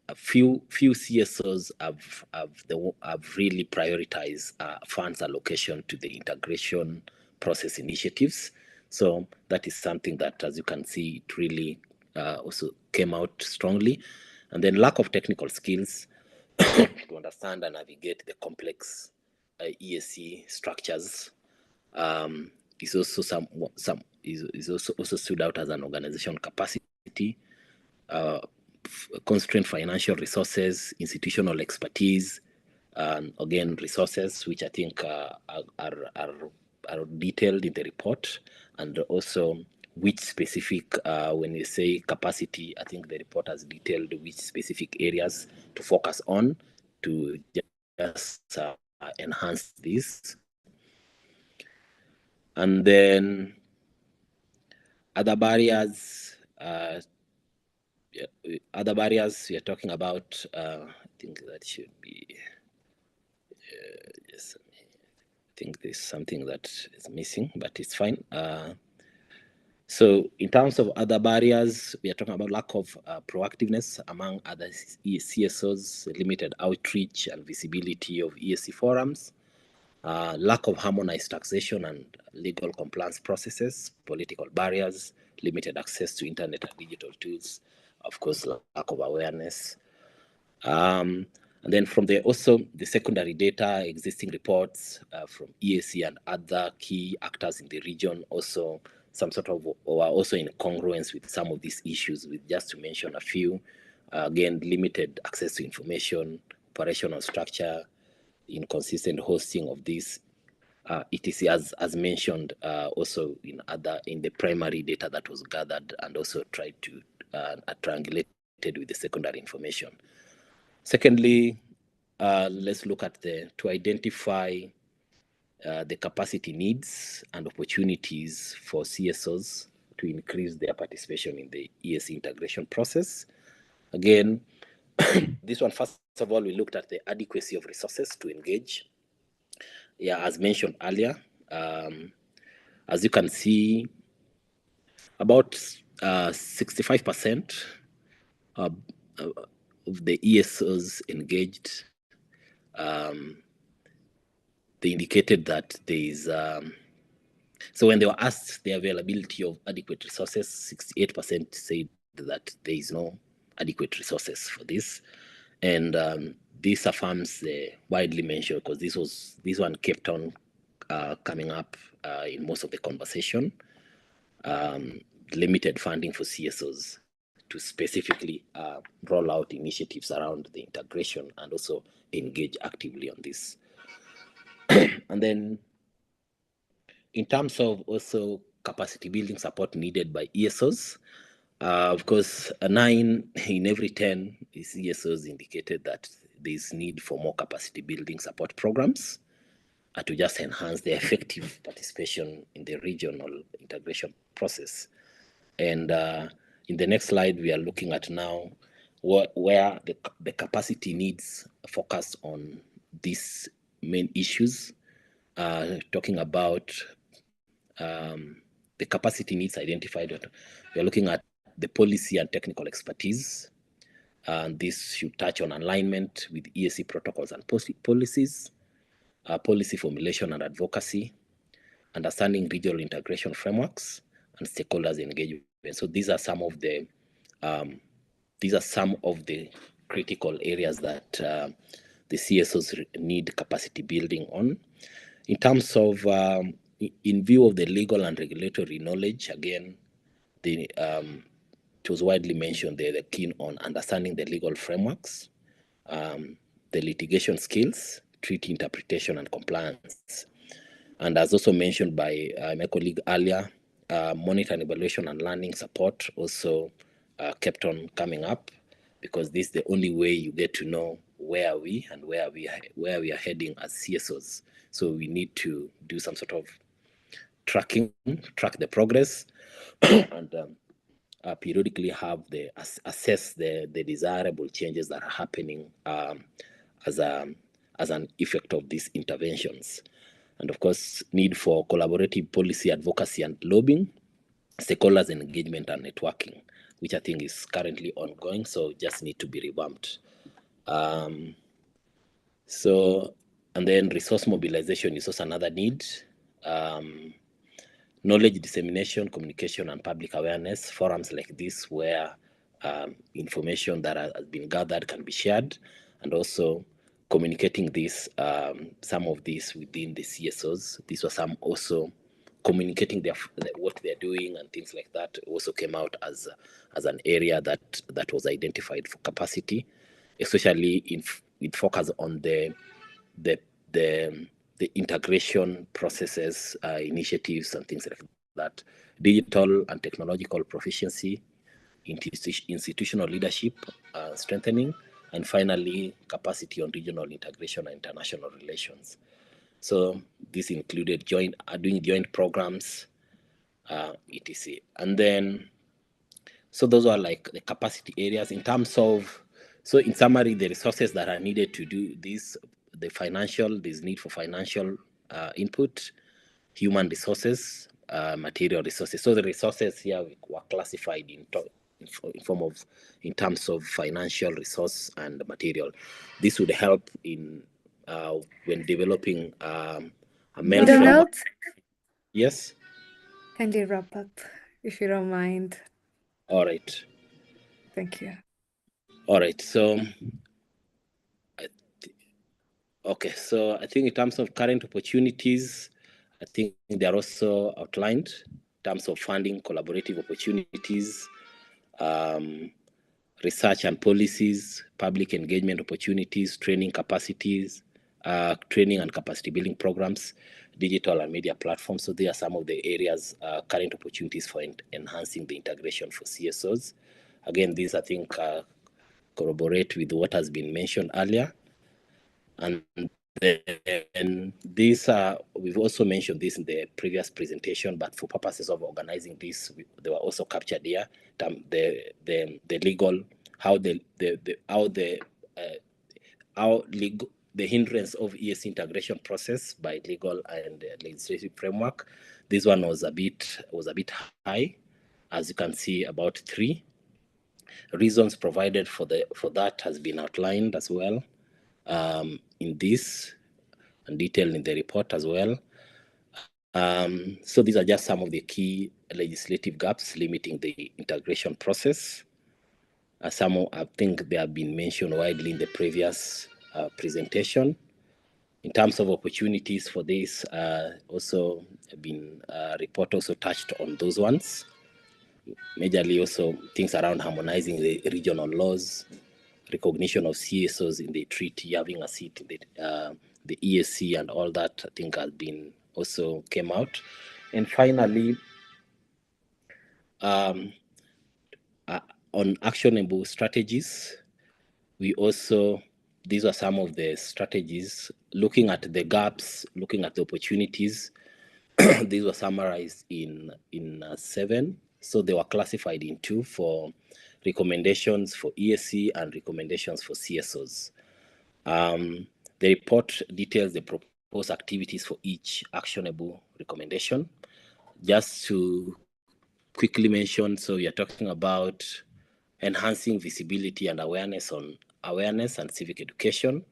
a few CSOs have really prioritized funds allocation to the integration process initiatives. So that is something that, as you can see, it really also came out strongly. And then lack of technical skills to understand and navigate the complex EAC structures is also is also stood out as an organizational capacity. Constrained financial resources, institutional expertise, and again resources, which I think are detailed in the report, and also which specific, when you say capacity, I think the report has detailed which specific areas to focus on to just enhance this. And then other barriers, we are talking about, I think that should be, yes, I think there's something that is missing, but it's fine. So in terms of other barriers, we are talking about lack of proactiveness among other CSOs, limited outreach and visibility of EAC forums, lack of harmonized taxation and legal compliance processes, political barriers, limited access to internet and digital tools, of course, lack of awareness. And then from there, also the secondary data, existing reports from EAC and other key actors in the region, also some sort of, or also in congruence with some of these issues, with just to mention a few. Again, limited access to information, operational structure, inconsistent hosting of this, etc. As mentioned, also in the primary data that was gathered and also tried to triangulated with the secondary information. Secondly, let's look at to identify the capacity needs and opportunities for CSOs to increase their participation in the EAC integration process. Again, this one, first of all, we looked at the adequacy of resources to engage. Yeah, as mentioned earlier, as you can see, about 65% of the ESOs engaged, they indicated that there is, so when they were asked the availability of adequate resources, 68% said that there is no adequate resources for this. And this affirms the widely mentioned, because this one kept on coming up in most of the conversation, limited funding for CSOs to specifically roll out initiatives around the integration and also engage actively on this. And then in terms of also capacity building support needed by ESOs, of course, 9 in every 10 ESOs indicated that there is need for more capacity building support programs to just enhance their effective participation in the regional integration process. And in the next slide, we are looking at now where the capacity needs focus on these main issues, talking about the capacity needs identified. We are looking at the policy and technical expertise. And this should touch on alignment with EAC protocols and policies, policy formulation and advocacy, understanding regional integration frameworks, and stakeholders engagement. So these are some of the critical areas that the CSOs need capacity building on. In terms of, in view of the legal and regulatory knowledge, again, it was widely mentioned they're keen on understanding the legal frameworks, the litigation skills, treaty interpretation, and compliance. And as also mentioned by my colleague earlier, monitoring, evaluation, and learning support also kept on coming up, because this is the only way you get to know where are we and where we are heading as CSOs. So we need to do some sort of track the progress, and periodically have assess the desirable changes that are happening as an effect of these interventions. And of course, need for collaborative policy advocacy and lobbying, stakeholders engagement and networking, which I think is currently ongoing, so just need to be revamped. And then resource mobilization is also another need. Knowledge dissemination, communication, and public awareness, forums like this where information that has been gathered can be shared, and also communicating this, some of this within the CSOs. These were some also communicating what they're doing and things like that also came out as an area that was identified for capacity, especially with focus on the integration processes, initiatives, and things like that. Digital and technological proficiency, institutional leadership strengthening, and finally, capacity on regional integration and international relations. So this included doing joint programs, etc. And then, so those are like the capacity areas in terms of, so in summary, the resources that are needed to do this, there's need for financial input, human resources, material resources. So the resources here were classified in terms of financial resource and material. This would help in when developing a Donald? Yes? Kindly wrap up, if you don't mind. All right. Thank you. All right. So, okay. So I think in terms of current opportunities, I think they are also outlined in terms of funding, collaborative opportunities, research and policies, public engagement opportunities, training capacities, training and capacity building programs, digital and media platforms. So there are some of the areas, current opportunities for enhancing the integration for CSOs. Again, these I think corroborate with what has been mentioned earlier. And then these we've also mentioned this in the previous presentation, but for purposes of organizing this, they were also captured here. The legal, the hindrance of EAC integration process by legal and legislative framework. This one was a bit high, as you can see, about 3 reasons provided for that has been outlined as well in this and detailed in the report as well. So these are just some of the key legislative gaps limiting the integration process. Some I think they have been mentioned widely in the previous presentation. In terms of opportunities for this, also been report also touched on those ones. Majorly also things around harmonizing the regional laws, recognition of CSOs in the treaty, having a seat in the EAC and all that, I think has been also came out. And finally, on actionable strategies, we also, these are some of the strategies, looking at the gaps, looking at the opportunities. These were summarized in 7. So they were classified in 2 for recommendations for EAC and recommendations for CSOs. The report details the proposed activities for each actionable recommendation. Just to quickly mention, so we are talking about enhancing visibility and awareness and civic education.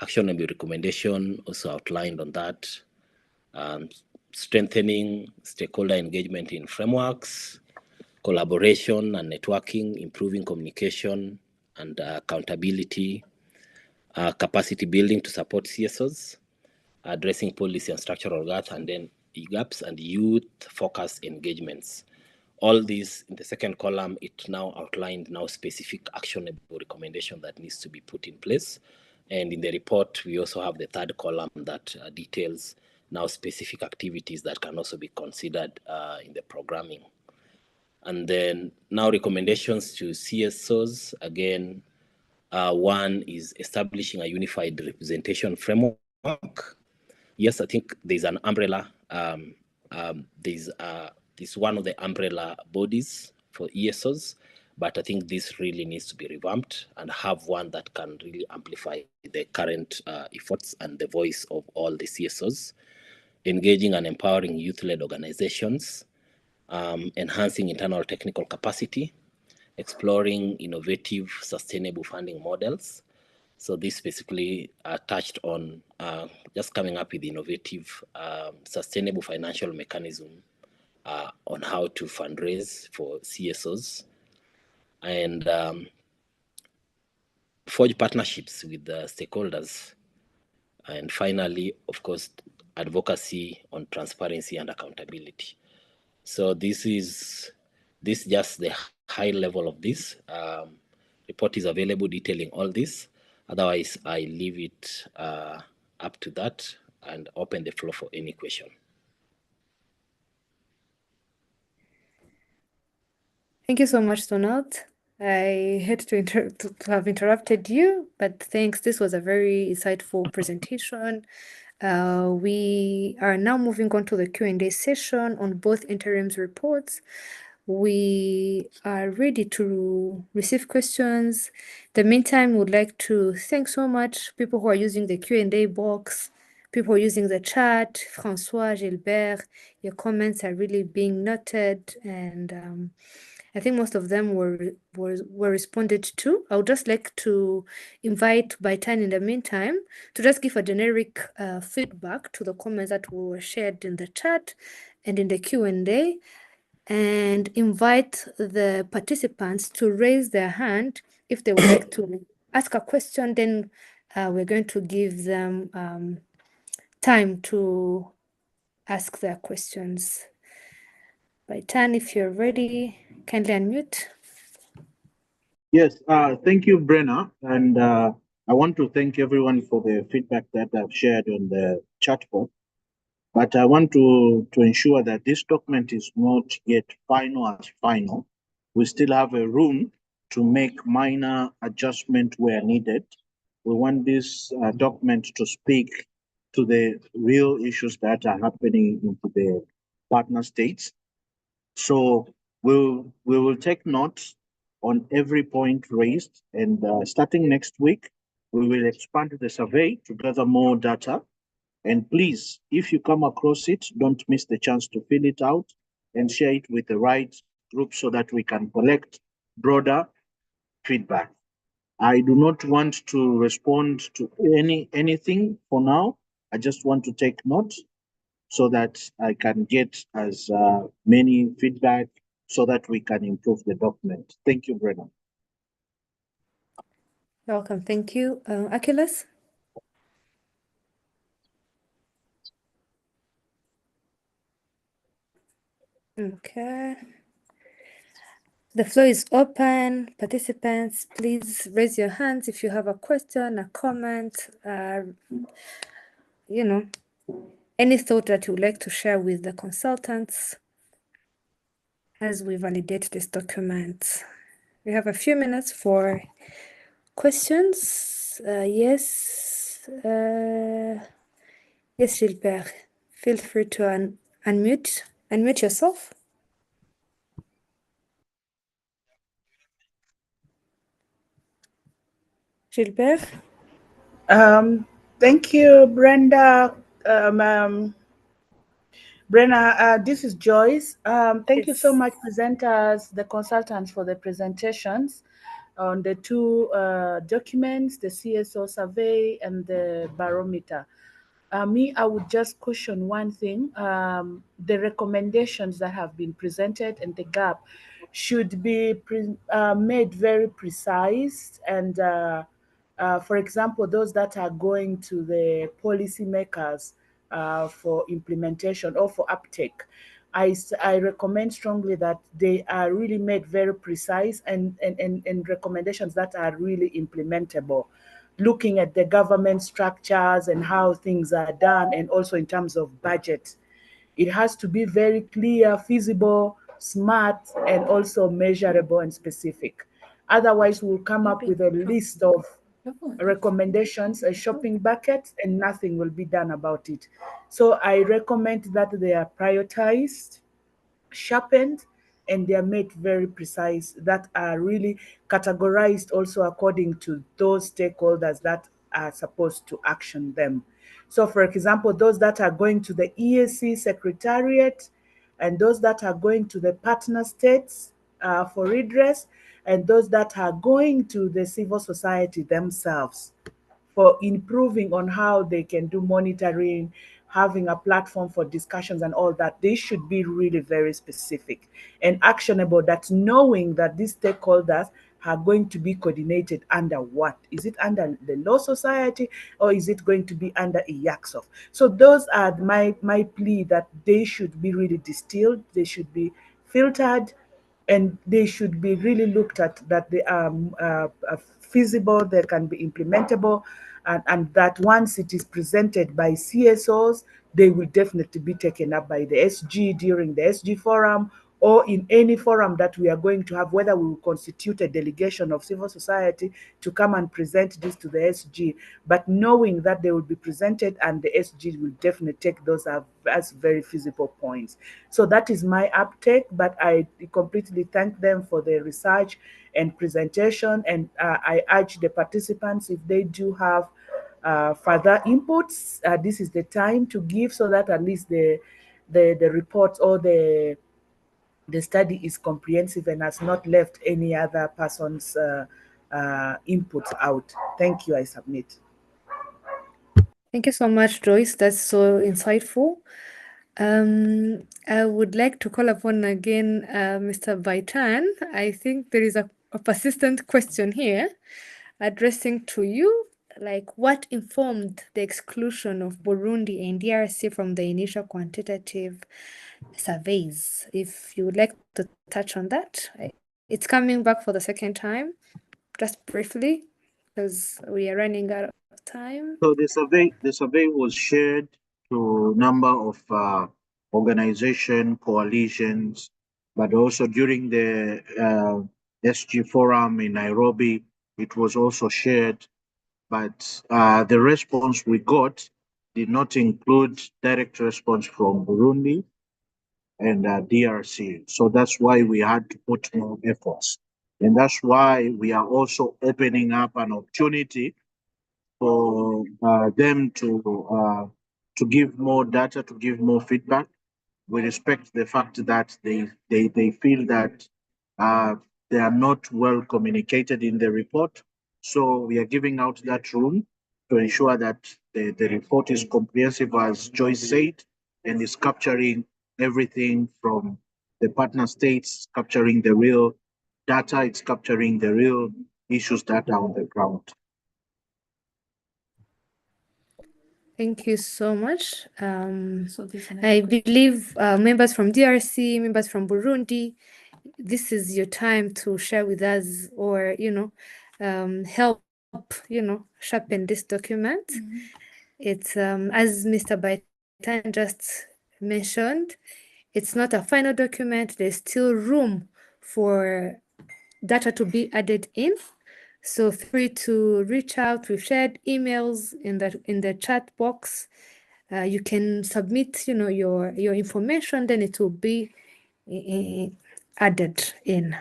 Actionable recommendation also outlined on that. Strengthening stakeholder engagement in frameworks, collaboration and networking, improving communication and accountability, capacity building to support CSOs, addressing policy and structural gaps, and youth-focused engagements. All these in the second column, it now outlined specific actionable recommendation that needs to be put in place. And in the report, we also have the third column that details now specific activities that can also be considered in the programming. And then now recommendations to CSOs, again, one is establishing a unified representation framework. Yes, I think there's an umbrella This one of the umbrella bodies for ESOs, but I think this really needs to be revamped and have one that can really amplify the current efforts and the voice of all the CSOs, engaging and empowering youth-led organizations, enhancing internal technical capacity, exploring innovative, sustainable funding models. So this basically touched on just coming up with innovative, sustainable financial mechanism on how to fundraise for CSOs and forge partnerships with the stakeholders. And finally, of course, advocacy on transparency and accountability. So this is just the high level of this. Report is available detailing all this. Otherwise, I leave it up to that and open the floor for any question. Thank you so much, Donald. I hate to have interrupted you, but thanks. This was a very insightful presentation. We are now moving on to the Q&A session on both interims reports. We are ready to receive questions. In the meantime, we would like to thank so much people who are using the Q&A box, people who are using the chat, Francois, Gilbert. Your comments are really being noted, and I think most of them were responded to. I would just like to invite Baitan in the meantime to just give a generic feedback to the comments that were shared in the chat and in the Q&A, and invite the participants to raise their hand if they would like to ask a question. Then we're going to give them time to ask their questions. Baitan, if you're ready, kindly unmute. Yes, thank you, Brenna. And I want to thank everyone for the feedback that I've shared on the chat board. But I want to ensure that this document is not yet final as final. We still have a room to make minor adjustment where needed. We want this document to speak to the real issues that are happening into the partner states. So we will take notes on every point raised, and starting next week, we will expand the survey to gather more data. And please, if you come across it, don't miss the chance to fill it out and share it with the right group so that we can collect broader feedback. I do not want to respond to anything for now. I just want to take notes so that I can get as many feedback so that we can improve the document. Thank you, Brenna. Welcome. Thank you. Achilles? Okay. The floor is open. Participants, please raise your hands if you have a question, a comment, any thought that you would like to share with the consultants as we validate this document. We have a few minutes for questions. Yes, Gilbert, feel free to unmute yourself. Gilbert? Thank you, Brenda. Brenna, this is Joyce. Thank you so much, presenters, the consultants, for the presentations on the two documents, the CSO survey and the barometer. I would just caution one thing. The recommendations that have been presented and the gap should be made very precise. And for example, those that are going to the policymakers for implementation or for uptake, I recommend strongly that they are really made very precise and recommendations that are really implementable, looking at the government structures and how things are done, and also in terms of budget. It has to be very clear, feasible, smart, and also measurable and specific. Otherwise, we'll come up with a list of recommendations, a shopping bucket, and nothing will be done about it. So I recommend that they are prioritized, sharpened, and they are made very precise, that are really categorized also according to those stakeholders that are supposed to action them. So for example, those that are going to the EAC secretariat, and those that are going to the partner states for redress, and those that are going to the civil society themselves for improving on how they can do monitoring, having a platform for discussions and all that. They should be really very specific and actionable, that knowing that these stakeholders are going to be coordinated under what? Is it under the Law Society, or is it going to be under EAC? So those are my plea, that they should be really distilled, they should be filtered, and they should be really looked at, that they are feasible, they can be implementable, and that once it is presented by CSOs, they will definitely be taken up by the SG during the SG forum, or in any forum that we are going to have, whether we will constitute a delegation of civil society to come and present this to the SG, but knowing that they will be presented and the SG will definitely take those as very feasible points. So that is my uptake, but I completely thank them for their research and presentation, and I urge the participants, if they do have further inputs, this is the time to give, so that at least the report or the study is comprehensive and has not left any other person's inputs out. Thank you. I submit. Thank you so much, Joyce. That's so insightful. I would like to call upon again Mr. Baitan. I think there is a persistent question here addressing to you, like what informed the exclusion of Burundi and DRC from the initial quantitative surveys? If you would like to touch on that. It's coming back for the second time, just briefly, because we are running out of time. So the survey was shared to a number of organization, coalitions, but also during the SG forum in Nairobi, it was also shared. But the response we got did not include direct response from Burundi and DRC. So that's why we had to put more efforts. And that's why we are also opening up an opportunity for them to give more data, to give more feedback. We respect the fact that they feel that they are not well communicated in the report. So we are giving out that room to ensure that the report is comprehensive, as Joyce said, and is capturing everything from the partner states, capturing the real data, it's capturing the real issues that are on the ground. Thank you so much. I believe members from DRC, members from Burundi, this is your time to share with us, or help sharpen this document. It's as Mr. Baitan just mentioned, it's not a final document. There's still room for data to be added in. So feel free to reach out. We've shared emails in the chat box. You can submit, your information. Then it will be added in.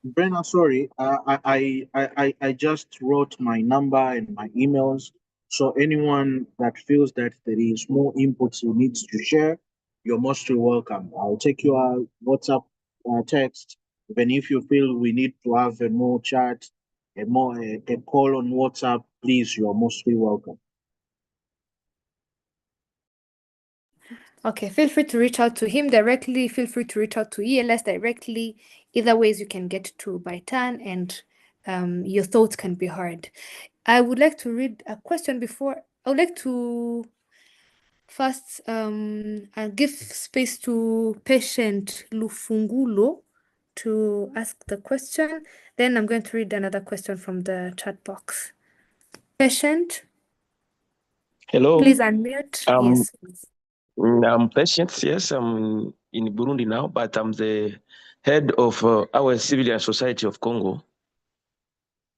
Brenna, sorry, I just wrote my number and my emails. So anyone that feels that there is more inputs you need to share, you're mostly welcome. I'll take your WhatsApp text. Even if you feel we need to have a more chat, a call on WhatsApp, please, you're mostly welcome. Okay, feel free to reach out to him directly. Feel free to reach out to ELS directly. Either ways, you can get to Baitan, and your thoughts can be heard. I would like to read a question before. I would like to first I'll give space to Patient Lufungulo to ask the question. Then I'm going to read another question from the chat box. Patient, hello. Please unmute. Yes. I'm Patient. Yes, I'm in Burundi now, but I'm the head of our civilian society of Congo.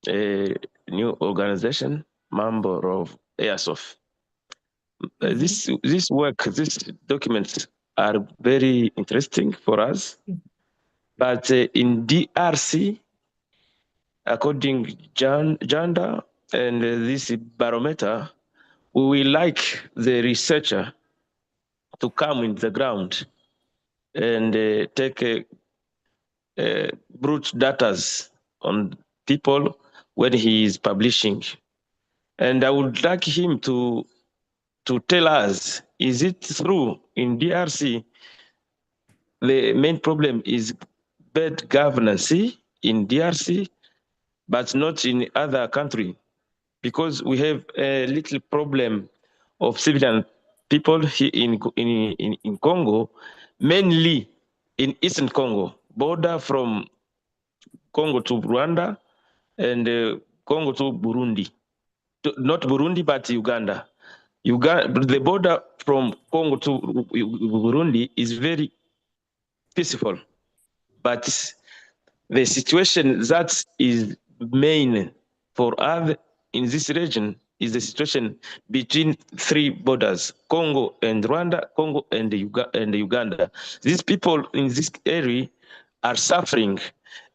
a new organization, member of EASOF. This these documents are very interesting for us, but in DRC, according gender and this barometer, we will like the researcher to come in the ground and take brute data on people when he is publishing. And I would like him to tell us, is it true in DRC, the main problem is bad governance in DRC, but not in other country? Because we have a little problem of civilian people here in Congo, mainly in Eastern Congo, border from Congo to Rwanda and Congo to Burundi. Not Burundi, but Uganda. The border from Congo to Burundi is very peaceful, but the situation that is main for us in this region is the situation between three borders: Congo and Rwanda, Congo and Uganda. These people in this area are suffering,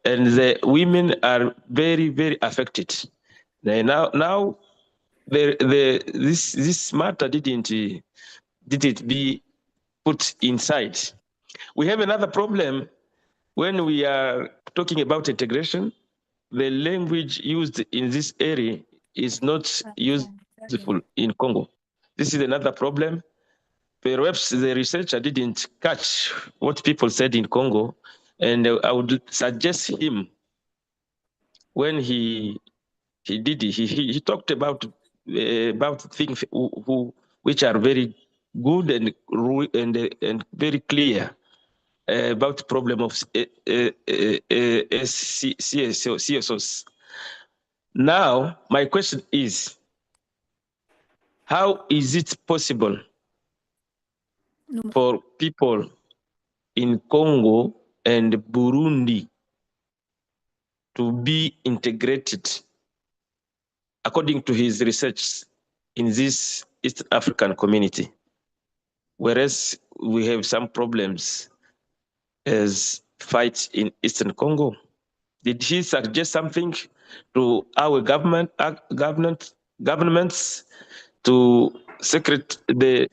and the women are very, very affected. Now this matter didn't be put inside. We have another problem when we are talking about integration. The language used in this area is not useful in Congo. This is another problem. Perhaps the researcher didn't catch what people said in Congo, and I would suggest him, when he talked about things which are very good and very clear about the problem of CSOs. Now, my question is, how is it possible for people in Congo and Burundi to be integrated, according to his research, in this East African community, whereas we have some problems as fights in Eastern Congo? Did he suggest something to our governments to secret the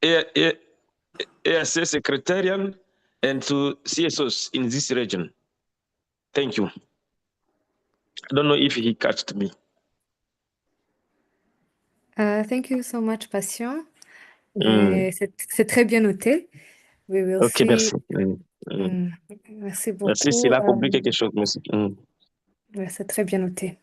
EAC secretariat and to CSOs in this region? Thank you. I don't know if he catched me. Thank you so much, Patient. C'est très bien noté. We will Ok, see. merci. Merci beaucoup. Merci, c'est là pour quelque chose. Merci. Ouais, c'est très bien noté.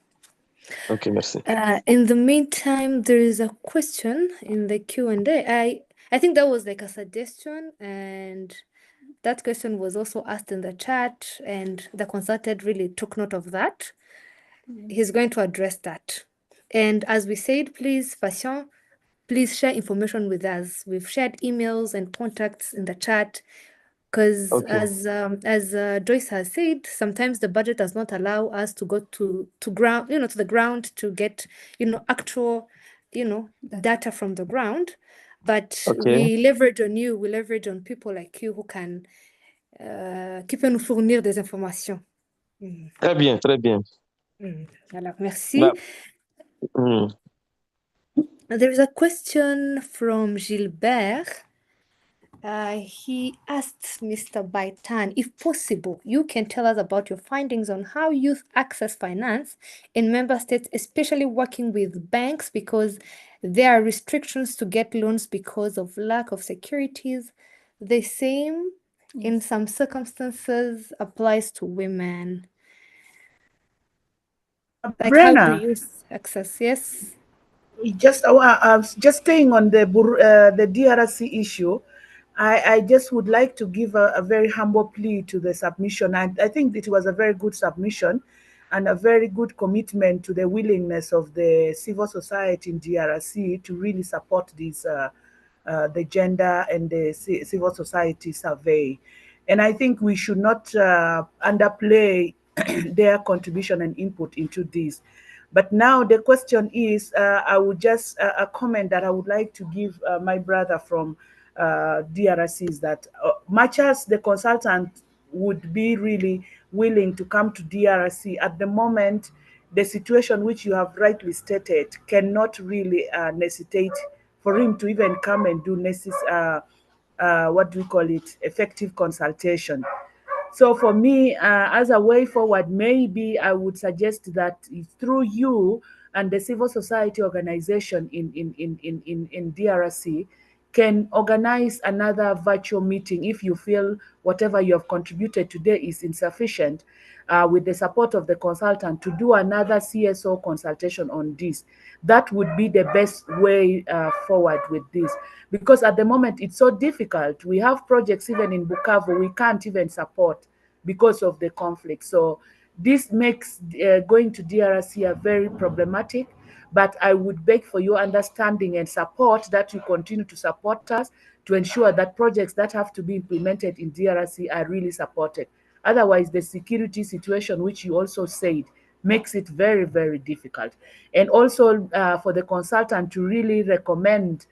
Ok, merci. In the meantime, there is a question in the Q&A. I think that was like a suggestion, and that question was also asked in the chat, and the consultant really took note of that. He's going to address that. And as we said, please, Patient, please share information with us. We've shared emails and contacts in the chat, because as Joyce has said, sometimes the budget does not allow us to go to ground, to the ground to get, actual, data from the ground. But we leverage on you, we leverage on people like you who can, qui peut nous fournir des informations. Très bien, très bien. Voilà, merci. There's a question from Gilbert. He asked Mr. Baitan, if possible, you can tell us about your findings on how youth access finance in member states, especially working with banks, because there are restrictions to get loans because of lack of securities. The same, in some circumstances, applies to women. Like, Brenna, how do you access? Yes. Just staying on the DRC issue, I just would like to give a very humble plea to the submission. I think it was a very good submission and a very good commitment to the willingness of the civil society in DRC to really support this, the gender and the civil society survey. And I think we should not underplay their contribution and input into this. But now the question is, I would just a comment that I would like to give my brother from DRC is that much as the consultant would be really willing to come to DRC at the moment, the situation which you have rightly stated cannot really necessitate for him to even come and do what do we call it, effective consultation. So for me, as a way forward, maybe I would suggest that through you and the civil society organization in DRC can organize another virtual meeting if you feel whatever you have contributed today is insufficient, with the support of the consultant to do another CSO consultation on this. That would be the best way forward with this, because at the moment it's so difficult. We have projects even in Bukavu we can't even support because of the conflict. So this makes going to DRC a very problematic, but I would beg for your understanding and support that you continue to support us to ensure that projects that have to be implemented in DRC are really supported. Otherwise, the security situation, which you also said, makes it very, very difficult. And also for the consultant to really recommend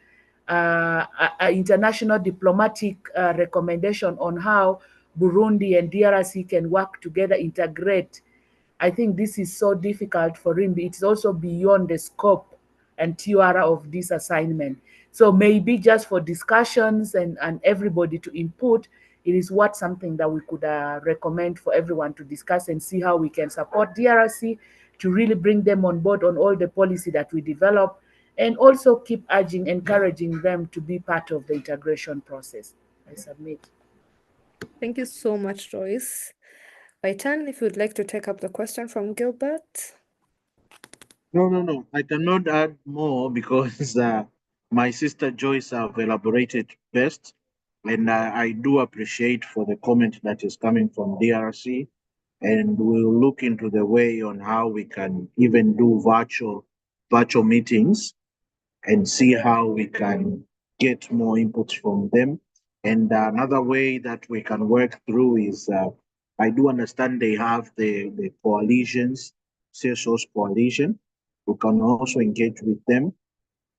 an international diplomatic recommendation on how Burundi and DRC can work together, integrate. I think this is so difficult for him. It's also beyond the scope and tiara of this assignment. So maybe just for discussions and everybody to input, it is what something that we could recommend for everyone to discuss and see how we can support DRC to really bring them on board on all the policy that we develop, and also keep urging, encouraging them to be part of the integration process. I submit. Thank you so much, Joyce. Baitan, if you would like to take up the question from Gilbert. No. I cannot add more because my sister Joyce have elaborated best. And I do appreciate for the comment that is coming from DRC. And we'll look into the way on how we can even do virtual meetings and see how we can get more inputs from them. And another way that we can work through is I do understand they have the coalitions, CSO's coalition. We can also engage with them.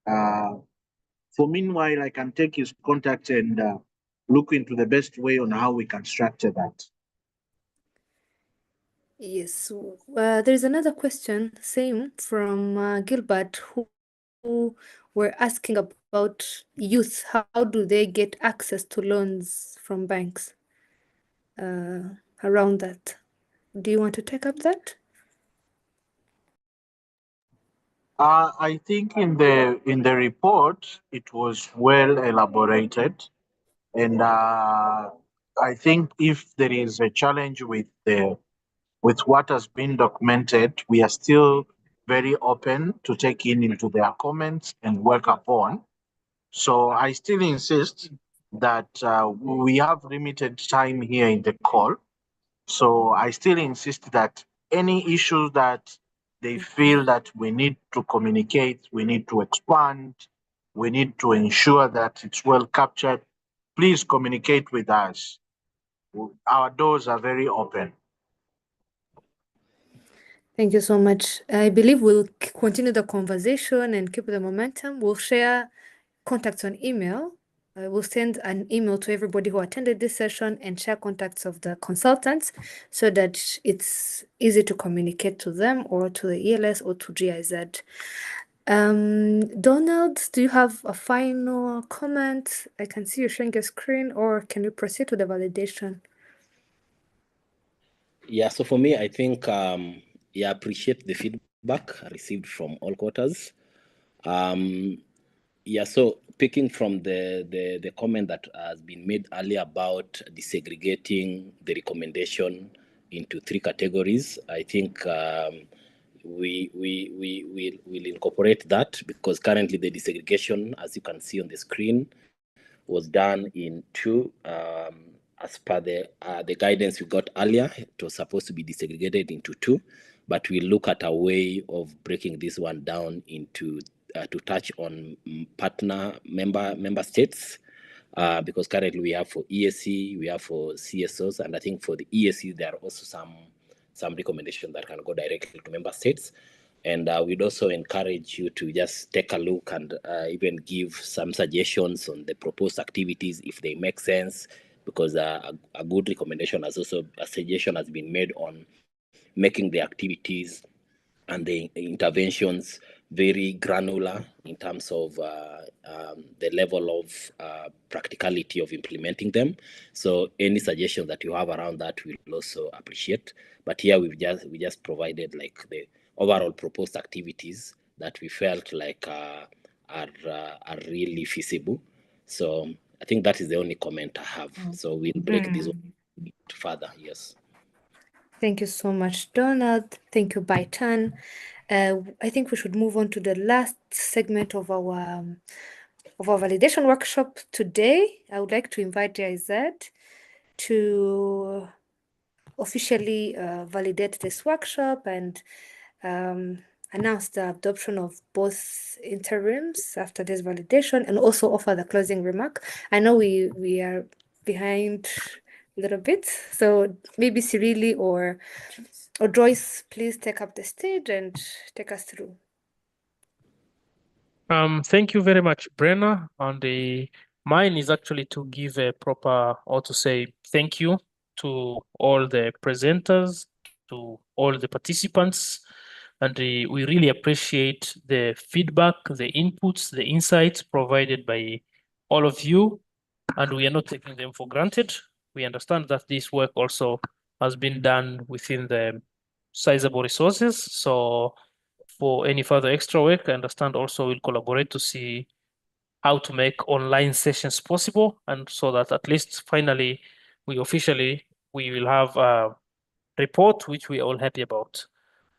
For meanwhile, I can take his contact and look into the best way on how we can structure that. Yes, there's another question, same from Gilbert, who were asking about youth. How do they get access to loans from banks around that? Do you want to take up that? I think in the report it was well elaborated, and I think if there is a challenge with what has been documented, we are still very open to take into their comments and work upon. So I still insist that we have limited time here in the call. So I still insist that any issue that they feel that we need to communicate, we need to expand, we need to ensure that it's well captured, please communicate with us. Our doors are very open. Thank you so much. I believe we'll continue the conversation and keep the momentum. We'll share contacts on email. We'll send an email to everybody who attended this session and share contacts of the consultants so that it's easy to communicate to them or to the ELS or to GIZ. Donald, do you have a final comment? I can see you sharing your screen, or can you proceed to the validation? Yeah, so for me, I think I appreciate the feedback received from all quarters. Yeah, so picking from the comment that has been made earlier about desegregating the recommendation into 3 categories, I think we will incorporate that, because currently the desegregation, as you can see on the screen, was done in 2. As per the guidance we got earlier, it was supposed to be desegregated into 2, but we look at a way of breaking this one down into to touch on partner member states, because currently we have for EAC, we have for CSOs, and I think for the EAC there are also some recommendation that can go directly to member states. And we'd also encourage you to just take a look and even give some suggestions on the proposed activities if they make sense, because a good recommendation has also, a suggestion has been made on making the activities and the interventions very granular in terms of the level of practicality of implementing them. So any suggestions that you have around that we'll also appreciate. But here we just provided like the overall proposed activities that we felt like are really feasible. So I think that is the only comment I have. So we'll break this further. Yes. Thank you so much, Donald. Thank you, Baitan. I think we should move on to the last segment of our validation workshop today. I would like to invite GIZ to officially validate this workshop and announce the adoption of both interims after this validation, and also offer the closing remark. I know we are behind a little bit, so maybe Cyrili or Joyce, please take up the stage and take us through. Thank you very much, Brenna. And mine is actually to give a proper, or to say thank you to all the presenters, to all the participants. And we really appreciate the feedback, the inputs, the insights provided by all of you. And we are not taking them for granted. We understand that this work also has been done within the sizable resources. So for any further extra work, I understand also we'll collaborate to see how to make online sessions possible, and so that at least finally we will have a report which we're all happy about.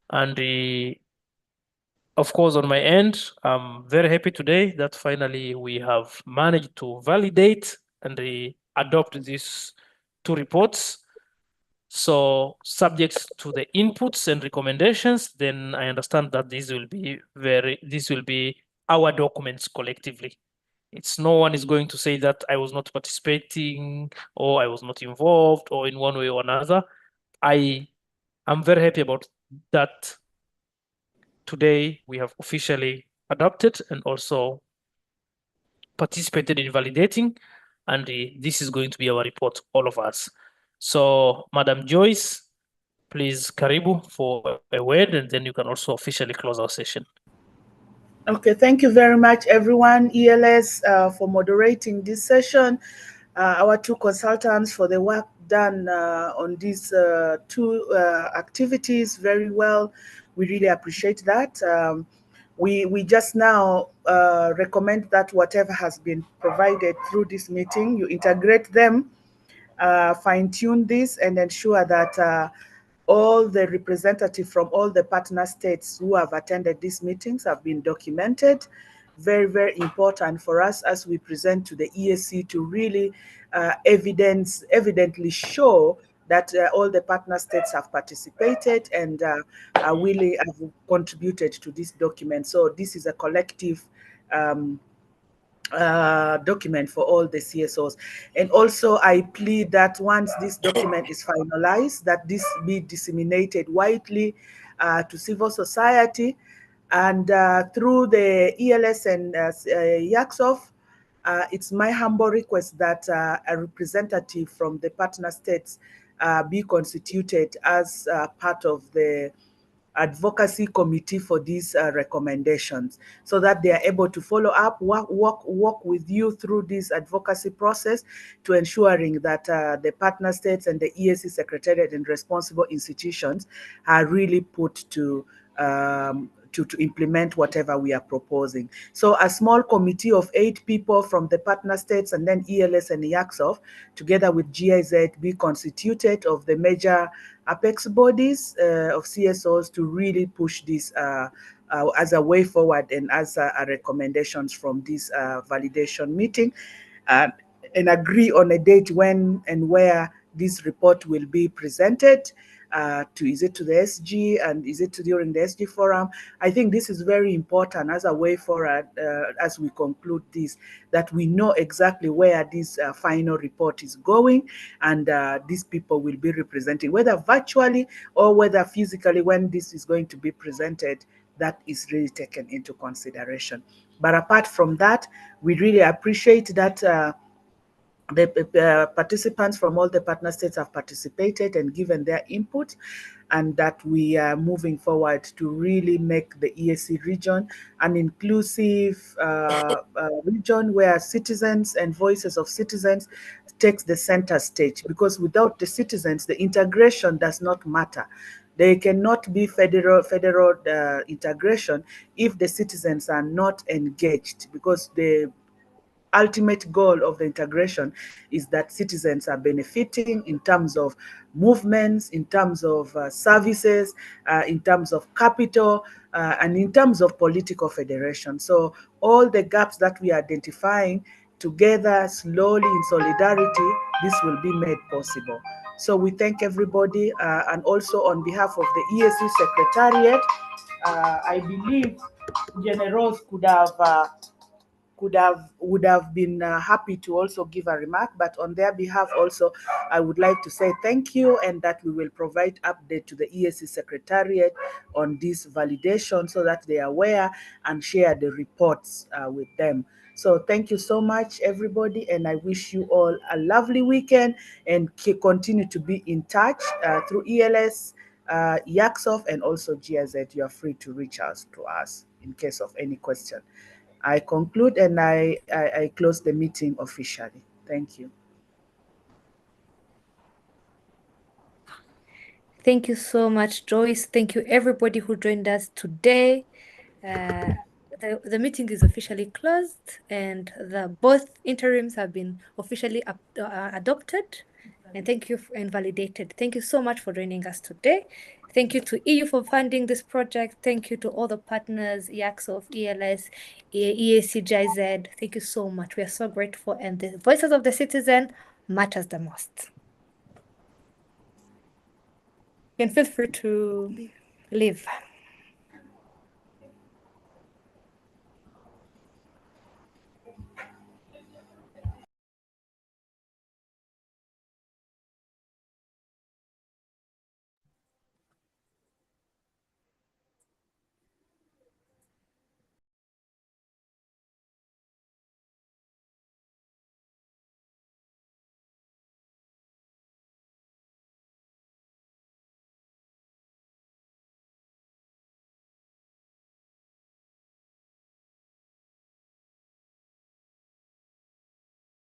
And of course, on my end, I'm very happy today that finally we have managed to validate and adopt these two reports. So subject to the inputs and recommendations, then I understand that this will be our documents collectively. No one is going to say that I was not participating or I was not involved or in one way or another. I am very happy about that. Today we have officially adopted and also participated in validating, and this is going to be our report, all of us. So Madam Joyce, please karibu for a word, and then you can also officially close our session. Okay, thank you very much, everyone. ELS for moderating this session. Our two consultants for the work done on these two activities very well. We really appreciate that. We just now recommend that whatever has been provided through this meeting, you integrate them, fine-tune this, and ensure that all the representatives from all the partner states who have attended these meetings have been documented. Very, very important for us as we present to the EAC to really evidently show that all the partner states have participated and really have contributed to this document. So this is a collective document for all the CSOs. And also I plead that once this document is finalized, that this be disseminated widely to civil society, and through the ELS and YACSOF, it's my humble request that a representative from the partner states be constituted as part of the advocacy committee for these recommendations, so that they are able to follow up, work with you through this advocacy process to ensuring that the partner states and the EAC Secretariat and responsible institutions are really put to implement whatever we are proposing. So a small committee of 8 people from the partner states and then ELS and YACSOF, together with GIZ, be constituted of the major apex bodies of CSOs to really push this as a way forward and as recommendations from this validation meeting, and agree on a date when and where this report will be presented. is it to the SG and is it during the SG forum? I think this is very important as a way forward as we conclude this, that we know exactly where this final report is going, and these people will be representing, whether virtually or whether physically, when this is going to be presented, that is really taken into consideration. But apart from that, we really appreciate that the participants from all the partner states have participated and given their input, and that we are moving forward to really make the EAC region an inclusive region where citizens and voices of citizens takes the center stage, because without the citizens, the integration does not matter. There cannot be federal integration if the citizens are not engaged, because the ultimate goal of the integration is that citizens are benefiting in terms of movements, in terms of services, in terms of capital, and in terms of political federation. So all the gaps that we are identifying together, slowly in solidarity, this will be made possible. So we thank everybody, and also on behalf of the EAC Secretariat, I believe Generals would have been happy to also give a remark, but on their behalf also, I would like to say thank you, and that we will provide update to the EAC Secretariat on this validation so that they are aware and share the reports with them. So thank you so much, everybody, and I wish you all a lovely weekend, and continue to be in touch through ELS, YACSOF, and also GIZ. You are free to reach out to us in case of any question. I conclude, and I close the meeting officially. Thank you. Thank you so much, Joyce. Thank you, everybody who joined us today. The meeting is officially closed, and both interims have been officially adopted. And thank you and validated. Thank you so much for joining us today. Thank you to EU for funding this project. Thank you to all the partners, YACSOF, ELS, EAC, GIZ. Thank you so much. We are so grateful, and the voices of the citizen matters the most. You can feel free to leave.